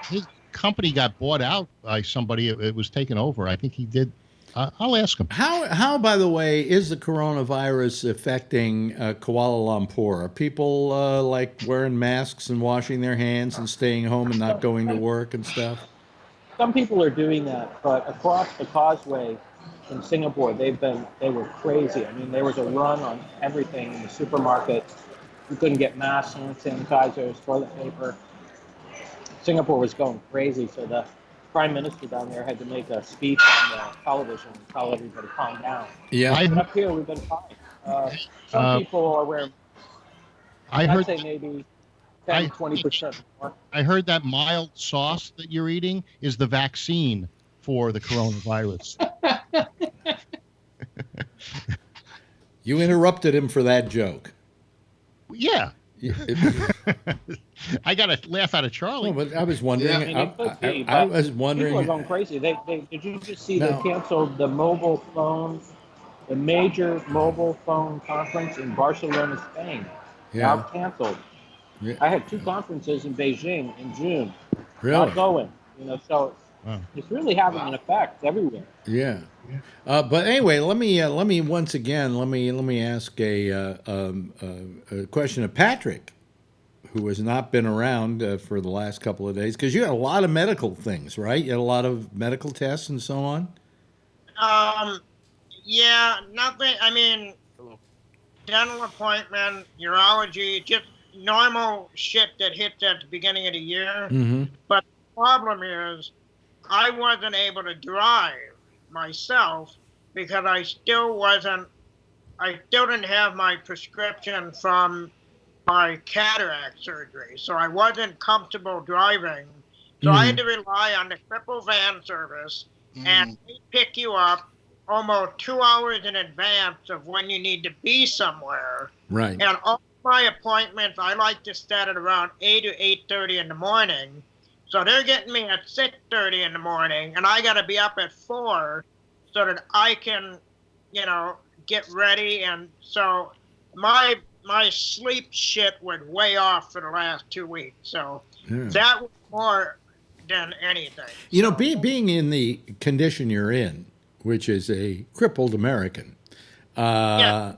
His company got bought out by somebody. It was taken over. I think he did. I'll ask him. How, by the way, is the coronavirus affecting Kuala Lumpur? Are people like wearing masks and washing their hands and staying home and not going to work and stuff? Some people are doing that, but across the causeway in Singapore, they were crazy. I mean, there was a run on everything in the supermarket. You couldn't get masks, hand sanitizers, toilet paper. Singapore was going crazy, so the prime minister down there had to make a speech on the television and tell everybody to calm down. Yeah. But up here, we've been fine. Some people are wearing, I'd say maybe 10, 20% more. I heard that mild sauce that you're eating is the vaccine for the coronavirus. You interrupted him for that joke. Yeah. I got to laugh out of Charlie. No, but I was wondering. Yeah, I was wondering. People are going crazy. Did you just see they canceled the major mobile phone conference in Barcelona, Spain? Yeah. Now canceled. Yeah. I had 2 conferences in Beijing in June. Really? Not going. So it's really having an effect everywhere. Yeah. But anyway, let me once again ask a question of Patrick, who has not been around for the last couple of days, because you had a lot of medical things, right? You had a lot of medical tests and so on. Yeah, nothing. I mean, dental appointment, urology, just normal shit that hits at the beginning of the year. Mm-hmm. But the problem is I wasn't able to drive myself because I still didn't have my prescription from my cataract surgery. So I wasn't comfortable driving. So I had to rely on the cripple van service, and they pick you up almost 2 hours in advance of when you need to be somewhere. Right. And all my appointments, I like to start at around 8 or 8:30 in the morning. So they're getting me at 6:30 in the morning, and I got to be up at 4 so that I can, get ready. And so my sleep shit was way off for the last 2 weeks. So that was more than anything. Being in the condition you're in, which is a crippled American, has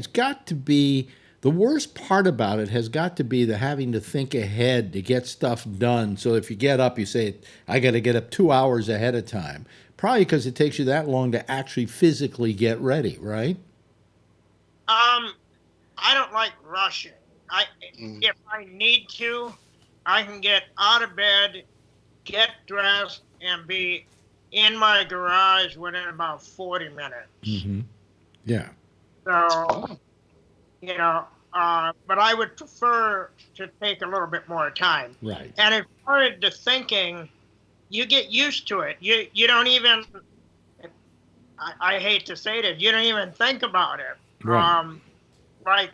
got to be, the worst part about it has got to be the having to think ahead to get stuff done. So if you get up, you say, I got to get up 2 hours ahead of time. Probably because it takes you that long to actually physically get ready, right? I don't like rushing. If I need to, I can get out of bed, get dressed, and be in my garage within about 40 minutes. Mm-hmm. Yeah. So, but I would prefer to take a little bit more time. Right. And as far as the thinking, you get used to it. You don't even, I hate to say this, you don't even think about it. Right. Like,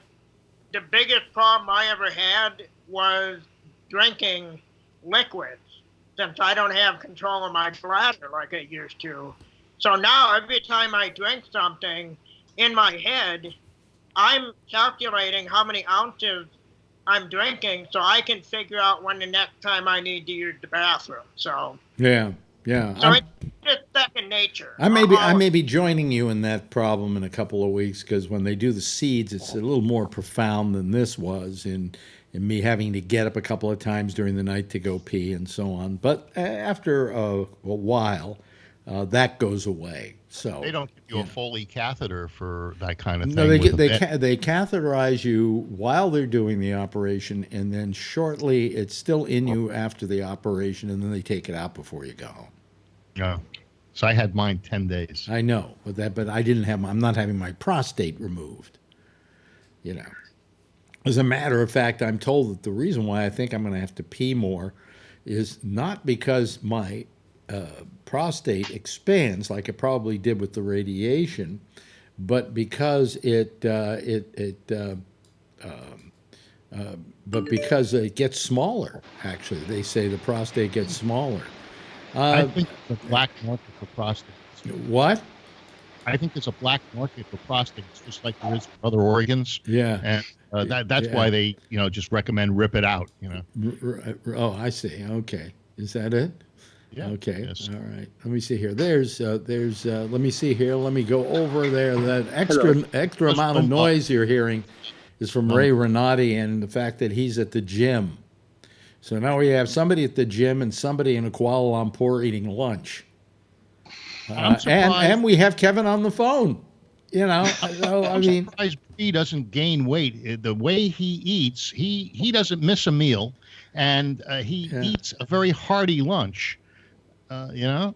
the biggest problem I ever had was drinking liquids, since I don't have control of my bladder like I used to. So now every time I drink something, in my head, I'm calculating how many ounces I'm drinking so I can figure out when the next time I need to use the bathroom. So yeah. So it's just second nature. I may be joining you in that problem in a couple of weeks, because when they do the seeds, it's a little more profound than this was, in me having to get up a couple of times during the night to go pee and so on. But after a while, that goes away. So they don't give you a Foley catheter for that kind of thing. No, they catheterize you while they're doing the operation, and then shortly it's still in you after the operation, and then they take it out before you go home. Yeah. So I had mine 10 days. I know, but I didn't have. I'm not having my prostate removed. As a matter of fact, I'm told that the reason why I think I'm going to have to pee more is not because my prostate expands like it probably did with the radiation, but because it gets smaller. Actually, they say the prostate gets smaller. I think it's a black market for prostate. What? I think there's a black market for prostates, just like there is for other organs. Yeah. And that's why they, just recommend rip it out. Oh, I see. Okay. Is that it? Yeah. Okay. Yes. All right. Let me see here. There's let me see here. Let me go over there. That extra amount of noise you're hearing is from Ray Renati and the fact that he's at the gym. So now we have somebody at the gym and somebody in Kuala Lumpur eating lunch. And we have Kevin on the phone. I mean, surprised he doesn't gain weight. The way he eats, he doesn't miss a meal, and he eats a very hearty lunch. Yeah,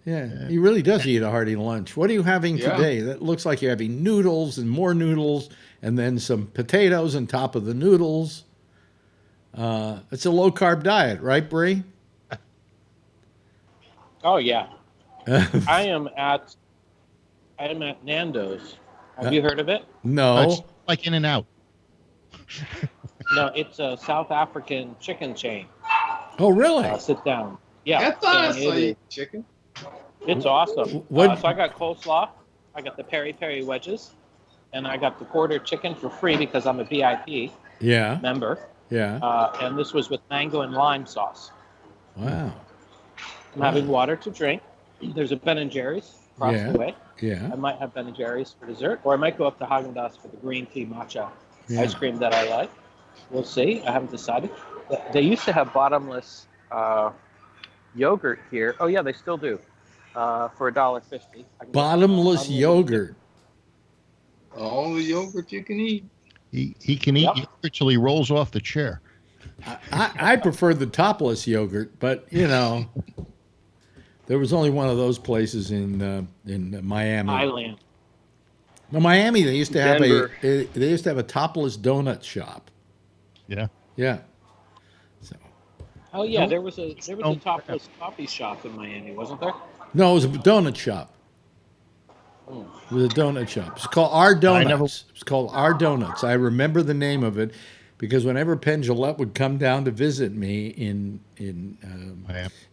he really does eat a hearty lunch. What are you having today? That looks like you're having noodles and more noodles, and then some potatoes on top of the noodles. It's a low carb diet, right, Bree? Oh yeah. I am at Nando's. Have you heard of it? No. It's like In-N-Out. No, it's a South African chicken chain. Oh, really? Sit down. Yeah. That's honestly chicken. It's awesome. So I got coleslaw, I got the peri-peri wedges, and I got the quarter chicken for free because I'm a VIP member. Yeah. And this was with mango and lime sauce. Wow. I'm having water to drink. There's a Ben & Jerry's across the way. Yeah. I might have Ben & Jerry's for dessert, or I might go up to Haagen-Dazs for the green tea matcha ice cream that I like. We'll see. I haven't decided. They used to have bottomless yogurt here. Oh, yeah, they still do. For $1.50. Bottomless yogurt. All the yogurt you can eat. He can eat yogurt till he rolls off the chair. I prefer the topless yogurt, but there was only one of those places in Miami. Thailand. No, Miami. They used to have Denver. they used to have a topless donut shop. Yeah. Yeah. So. Oh yeah, there was a topless coffee shop in Miami, wasn't there? No, it was a donut shop. It was a donut shop. It's called Our Donuts. It's called Our Donuts. I remember the name of it because whenever Penn Jillette would come down to visit me in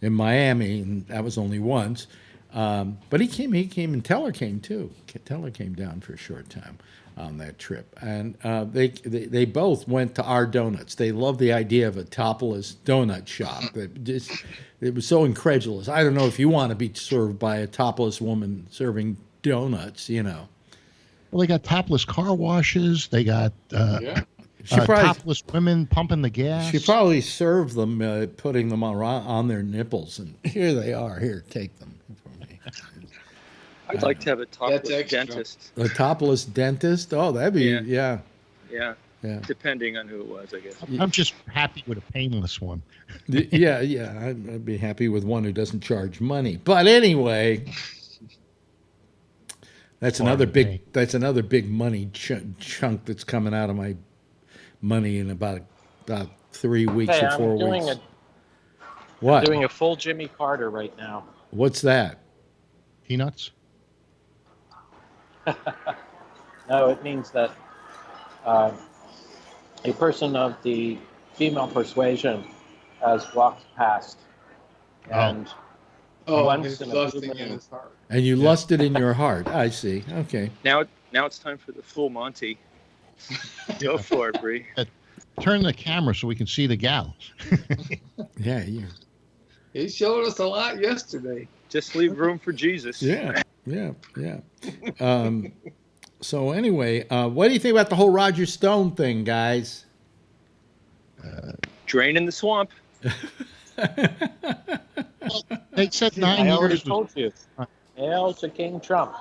Miami, and that was only once, but he came, and Teller came too. Teller came down for a short time on that trip, and they both went to Our Donuts. They loved the idea of a topless donut shop. It was so incredulous. I don't know if you want to be served by a topless woman serving donuts, Well, they got topless car washes. They got topless women pumping the gas. She probably served them, putting them on their nipples, and here they are. Here, take them from me. I'd like to have a topless dentist. A topless dentist? Oh, that'd be Yeah. Depending on who it was, I guess. I'm just happy with a painless one. Yeah. I'd be happy with one who doesn't charge money. But anyway. That's another big money chunk that's coming out of my money in about 3 weeks or 4 weeks. What? I'm doing a full Jimmy Carter right now. What's that? Peanuts? No, it means that a person of the female persuasion has walked past and he's lusting in his heart. And you lusted in your heart. I see. Okay. Now it's time for the full Monty. Go for it, Bree. Turn the camera so we can see the gal. Yeah. He showed us a lot yesterday. Just leave room for Jesus. Yeah. So anyway, what do you think about the whole Roger Stone thing, guys? Draining the swamp. They said 9 years. I already told you. Hail to King Trump.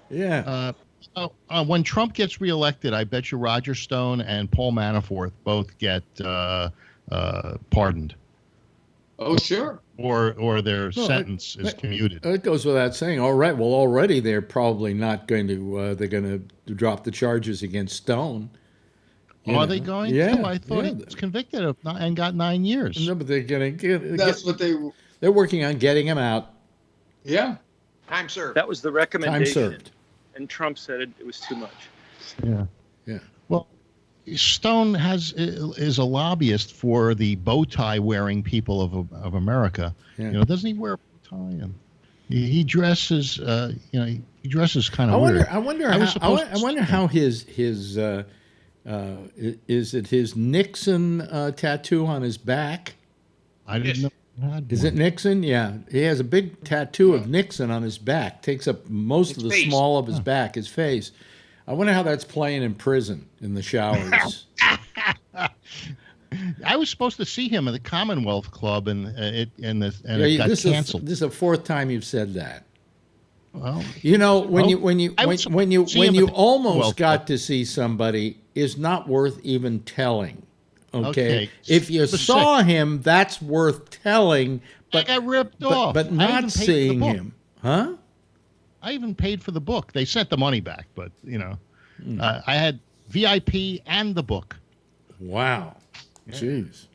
Yeah. When Trump gets reelected, I bet you Roger Stone and Paul Manafort both get pardoned. Oh, sure. Or their sentence is commuted. It goes without saying. All right. Well, already they're probably not going to. They're going to drop the charges against Stone. Are they going to? I thought he was convicted of and got 9 years. No, but they're going to. That's what they. They're working on getting him out. Yeah. Time served. That was the recommendation. Time served. And Trump said it was too much. Yeah. Well, Stone is a lobbyist for the bow tie wearing people of America. Yeah. Doesn't he wear a bow tie? And he dresses. He dresses kind of weird. I wonder how his is it his Nixon tattoo on his back? I didn't know. Is it Nixon? Yeah. He has a big tattoo of Nixon on his back. Takes up most of the small of his back, his face. I wonder how that's playing in prison in the showers. I was supposed to see him at the Commonwealth Club, and it got canceled. This is the fourth time you've said that. Well, when you almost got to see somebody is not worth even telling. Okay. If you saw him, that's worth telling. But I got ripped off. But not seeing him, huh? I even paid for the book. They sent the money back, but I had VIP and the book. Wow. Jeez.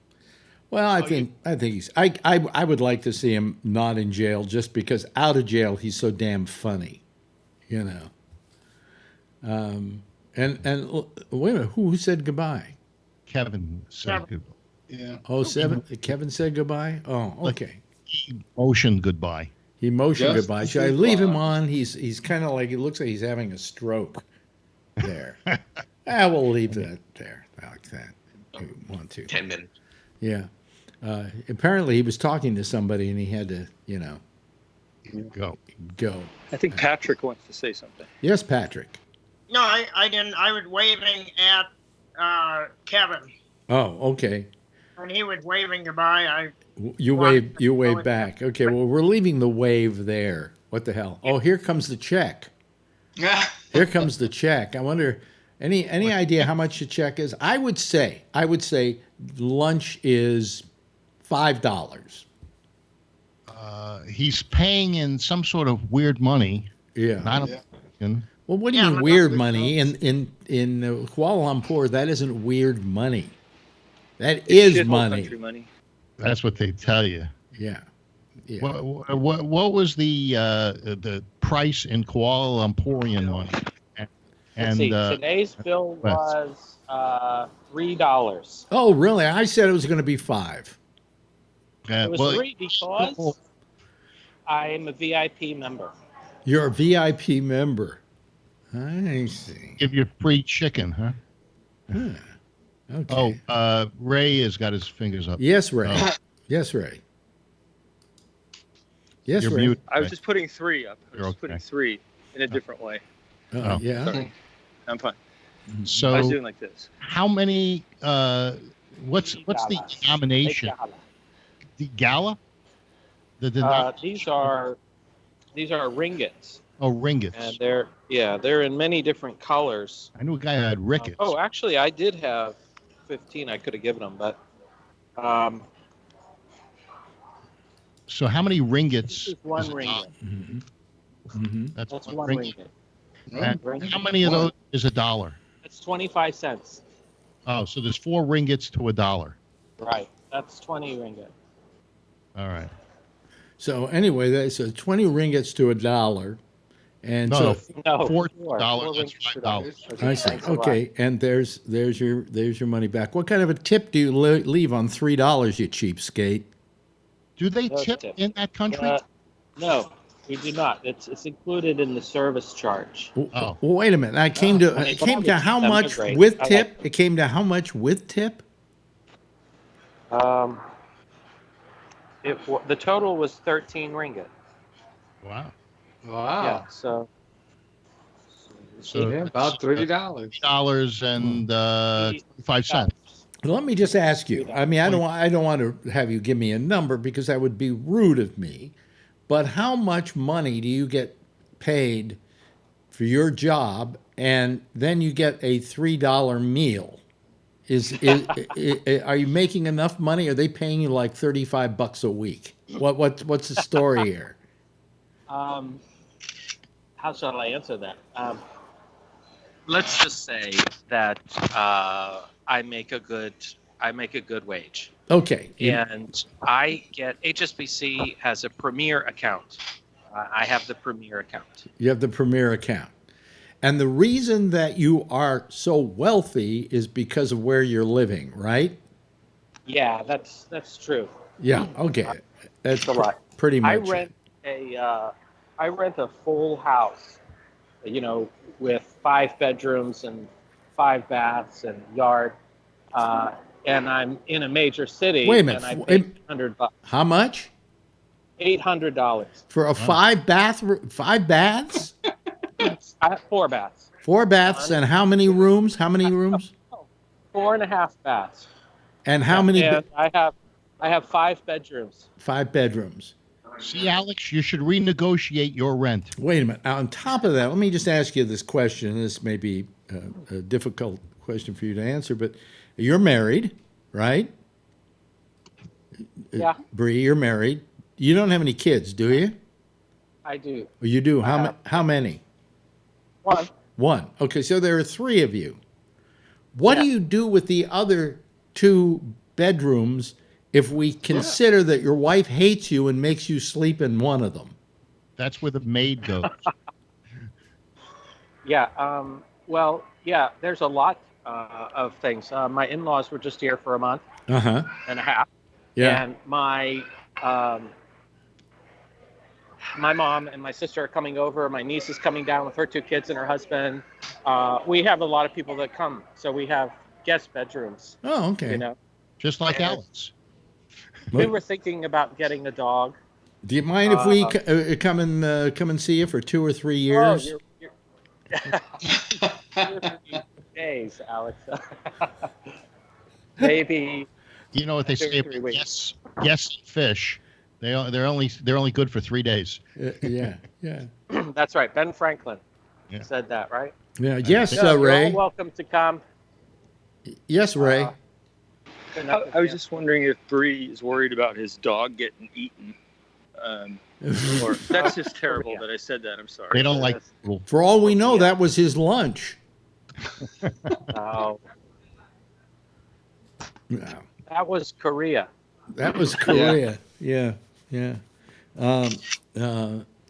Well, I think he's. I would like to see him not in jail, just because out of jail he's so damn funny, And wait a minute, who said goodbye? Kevin said goodbye. Yeah. Oh, Kevin said goodbye. Oh, okay. He motioned goodbye. He motioned goodbye. Should I leave him on? He's kind of like, it looks like he's having a stroke. There. We'll leave that there like that. If you want to. 10 minutes. Yeah. Apparently he was talking to somebody and he had to, go. I think Patrick wants to say something. Yes, Patrick. No, I didn't. I was waving at Kevin. Oh, okay. When he was waving goodbye, You wave back. Okay, well, we're leaving the wave there. What the hell? Oh, here comes the check. Here comes the check. I wonder, any idea how much the check is? I would say lunch is $5. He's paying in some sort of weird money. Yeah. Not Well, what do you mean weird money? In Kuala Lumpur, that isn't weird money. That is money. money. That's what they tell you. Yeah. Yeah. What was the price in Kuala Lumpurian money? And today's bill was $3. Oh, really? I said it was going to be $5. It was $3 because I am a VIP member. You're a VIP member. I see. Give you free chicken, huh? Okay. Oh, Ray has got his fingers up. Yes, Ray. Yes, Ray. Yes, You're Ray. mute. I was just putting 3 up. I was You're putting okay. 3 in a different way. Oh, yeah. Sorry. I'm fine. So I was doing like this. how many? What's the denomination? The gala? These are ringgits. Oh, ringgits. And they're in many different colors. I knew a guy who had rickets. Oh, actually, I did have 15. I could have given them, but So how many ringgits? this is one ringgit. That's one one ringgit. And how many of those is $1? That's 25 cents. Oh, so there's 4 ringgits to $1. Right. That's 20 ringgit. All right. So anyway, that's 20 ringgits to $1. And No, so $4. ringgits That's per $5. I see. Thanks a lot. Okay, and there's your money back. What kind of a tip do you leave on $3, you cheapskate? Do they No tip tip. in that country? No, we do not. It's included in the service charge. Oh. Well, wait a minute. It came to how much with tip? It came to how much with tip? The total was 13 ringgit. Wow. Wow. Yeah. So So Yeah, about $30. $3.25. Let me just ask you. I mean, I don't want to have you give me a number because that would be rude of me. But how much money do you get paid for your job, and then you get a $3 meal? Are you making enough money? Are they paying you like $35 a week? What's the story here? how shall I answer that? Let's just say that I make a good wage. Okay. And I get HSBC has a premier account. I have the premier account. You have the premier account. And the reason that you are so wealthy is because of where you're living, right? Yeah, that's true. Yeah, okay. That's a lot. Pretty much. I rent a full house, with 5 bedrooms and 5 baths and yard. And I'm in a major city. Wait a minute. And I pay $800. How much? $800 For a 5 baths? 4 baths. 4 baths and how many rooms? 4.5 baths. And how many? And I have 5 bedrooms. 5 bedrooms. See, Alex, you should renegotiate your rent. Wait a minute. Now, on top of that, let me just ask you this question. This may be a difficult question for you to answer, but you're married, right? Yeah. Bree, you're married. You don't have any kids, do you? I do. Well, you do. How many? 1. 1. Okay, so there are 3 of you. What do you do with the other 2 bedrooms if we consider that your wife hates you and makes you sleep in one of them? That's where the maid goes. Yeah. There's a lot of things. My in-laws were just here for a month and a half. Yeah. And my mom and my sister are coming over. My niece is coming down with her 2 kids and her husband. We have a lot of people that come, so we have guest bedrooms. Oh, okay. Just like Alex. We were thinking about getting a dog. Do you mind if we come and see you for 2 or 3 years? Oh, you're 2 or 3 days, Alex. Maybe. You know what they say about yes fish. They're only good for 3 days. Yeah. That's right, Ben Franklin. said that, right? Yeah. Yes, You're Ray. all welcome to come. Yes, Ray. I was just wondering if Bree is worried about his dog getting eaten. Or that's just terrible that I said that. I'm sorry. They don't like. For all we know, that was his lunch. Oh. Yeah. That was Korea. That was Korea. Yeah.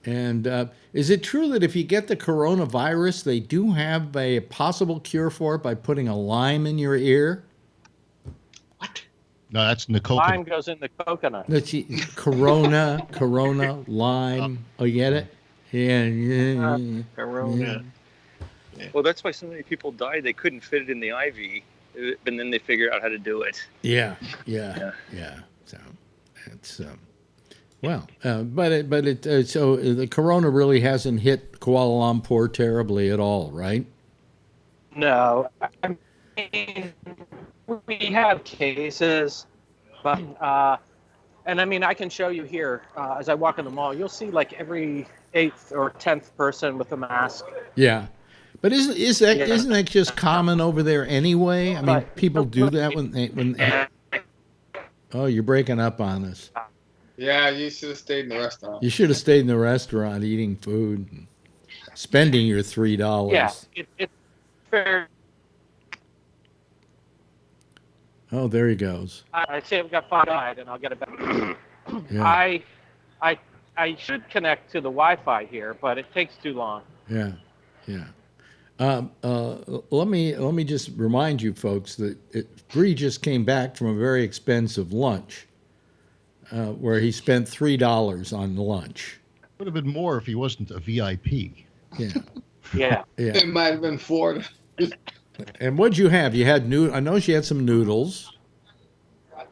And is it true that if you get the coronavirus, they do have a possible cure for it by putting a lime in your ear? No, that's in the Lime coconut. goes in the coconut. Corona, lime. Oh, you get it? Yeah. Corona. Well, that's why so many people died. They couldn't fit it in the IV, and then they figured out how to do it. Yeah. So it's so the corona really hasn't hit Kuala Lumpur terribly at all, right? No, I mean, we have cases, but and I mean I can show you here as I walk in the mall. You'll see like every 8th or 10th person with a mask. Yeah. But isn't that just common over there anyway? I mean, people do that when they. Oh, you're breaking up on us. Yeah, you should have stayed in the restaurant. You should have stayed in the restaurant eating food, and spending your $3. Yeah, it's fair. Oh, there he goes. I say I've got 5 and I'll get it back. Yeah. I should connect to the Wi-Fi here, but it takes too long. Yeah. Let me just remind you folks that Bree just came back from a very expensive lunch, where he spent $3 on lunch. Would have been more if he wasn't a VIP. Yeah. It might have been 4. And what'd you have? You had I know she had some noodles.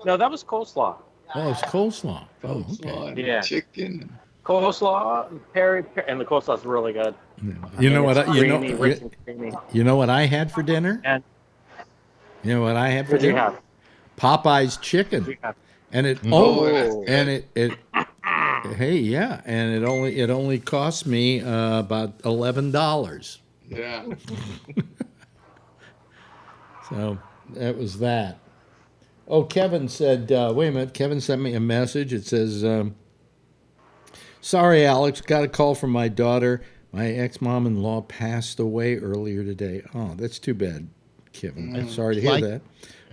No, that was coleslaw. Oh, it's coleslaw. Oh, okay. Yeah. Chicken. Coleslaw, peri, and the coleslaw's really good. You know what? Creamy. You know what I had for dinner? And you know what I had for what'd you dinner? have? Popeye's chicken. And it only cost me about $11. Yeah. So that was that. Oh, Kevin said, wait a minute. Kevin sent me a message. It says, sorry, Alex, got a call from my daughter. My ex-mom-in-law passed away earlier today. Oh, that's too bad, Kevin. I'm sorry to hear that.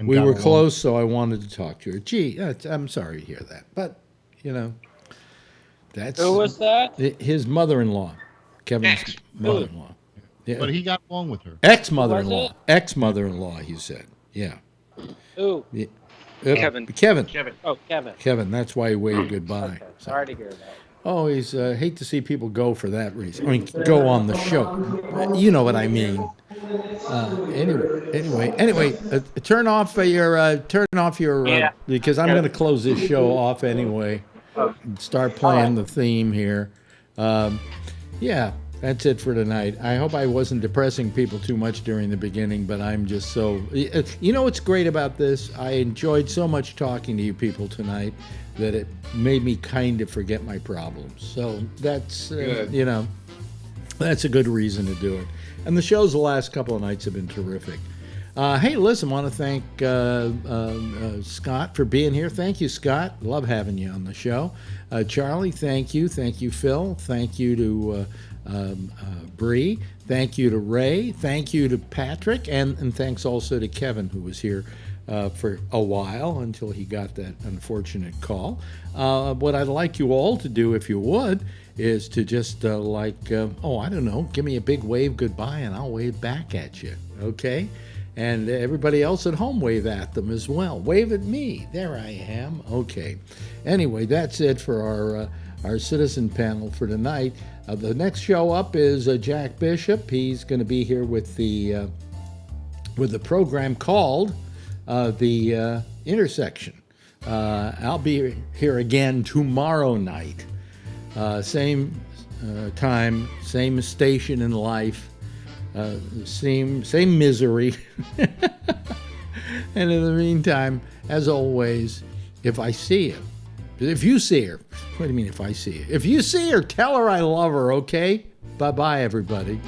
We were close, so I wanted to talk to her. Gee, I'm sorry to hear that. But, that's... Who was that? His mother-in-law. Kevin's mother-in-law. Yeah. But he got along with her. Ex-mother-in-law. Ex-mother-in-law, he said. Yeah. Who? Yeah. Kevin. Oh, Kevin. Kevin, that's why he waved goodbye. Okay. Sorry to hear that. Oh, he's hate to see people go for that reason. I mean, go on the show. You know what I mean. Anyway, turn off your because I'm going to close this show off anyway. And start playing the theme here. Yeah, that's it for tonight. I hope I wasn't depressing people too much during the beginning, but I'm just so... You know what's great about this? I enjoyed so much talking to you people tonight that it made me kind of forget my problems. So that's, that's a good reason to do it. And the shows the last couple of nights have been terrific. Hey, listen, I want to thank Scott for being here. Thank you, Scott. Love having you on the show. Charlie, thank you. Thank you, Phil. Thank you to Bree. Thank you to Ray. Thank you to Patrick. And thanks also to Kevin, who was here for a while until he got that unfortunate call. What I'd like you all to do, if you would, is to just I don't know, give me a big wave goodbye and I'll wave back at you, okay? And everybody else at home, wave at them as well. Wave at me. There I am. Okay. Anyway, that's it for our citizen panel for tonight. The next show up is Jack Bishop. He's going to be here with the program called The Intersection. I'll be here again tomorrow night. Same time, same station in life. Same misery. And in the meantime, as always, if you see her, what do you mean if I see her? If you see her, tell her I love her, okay? Bye-bye, everybody.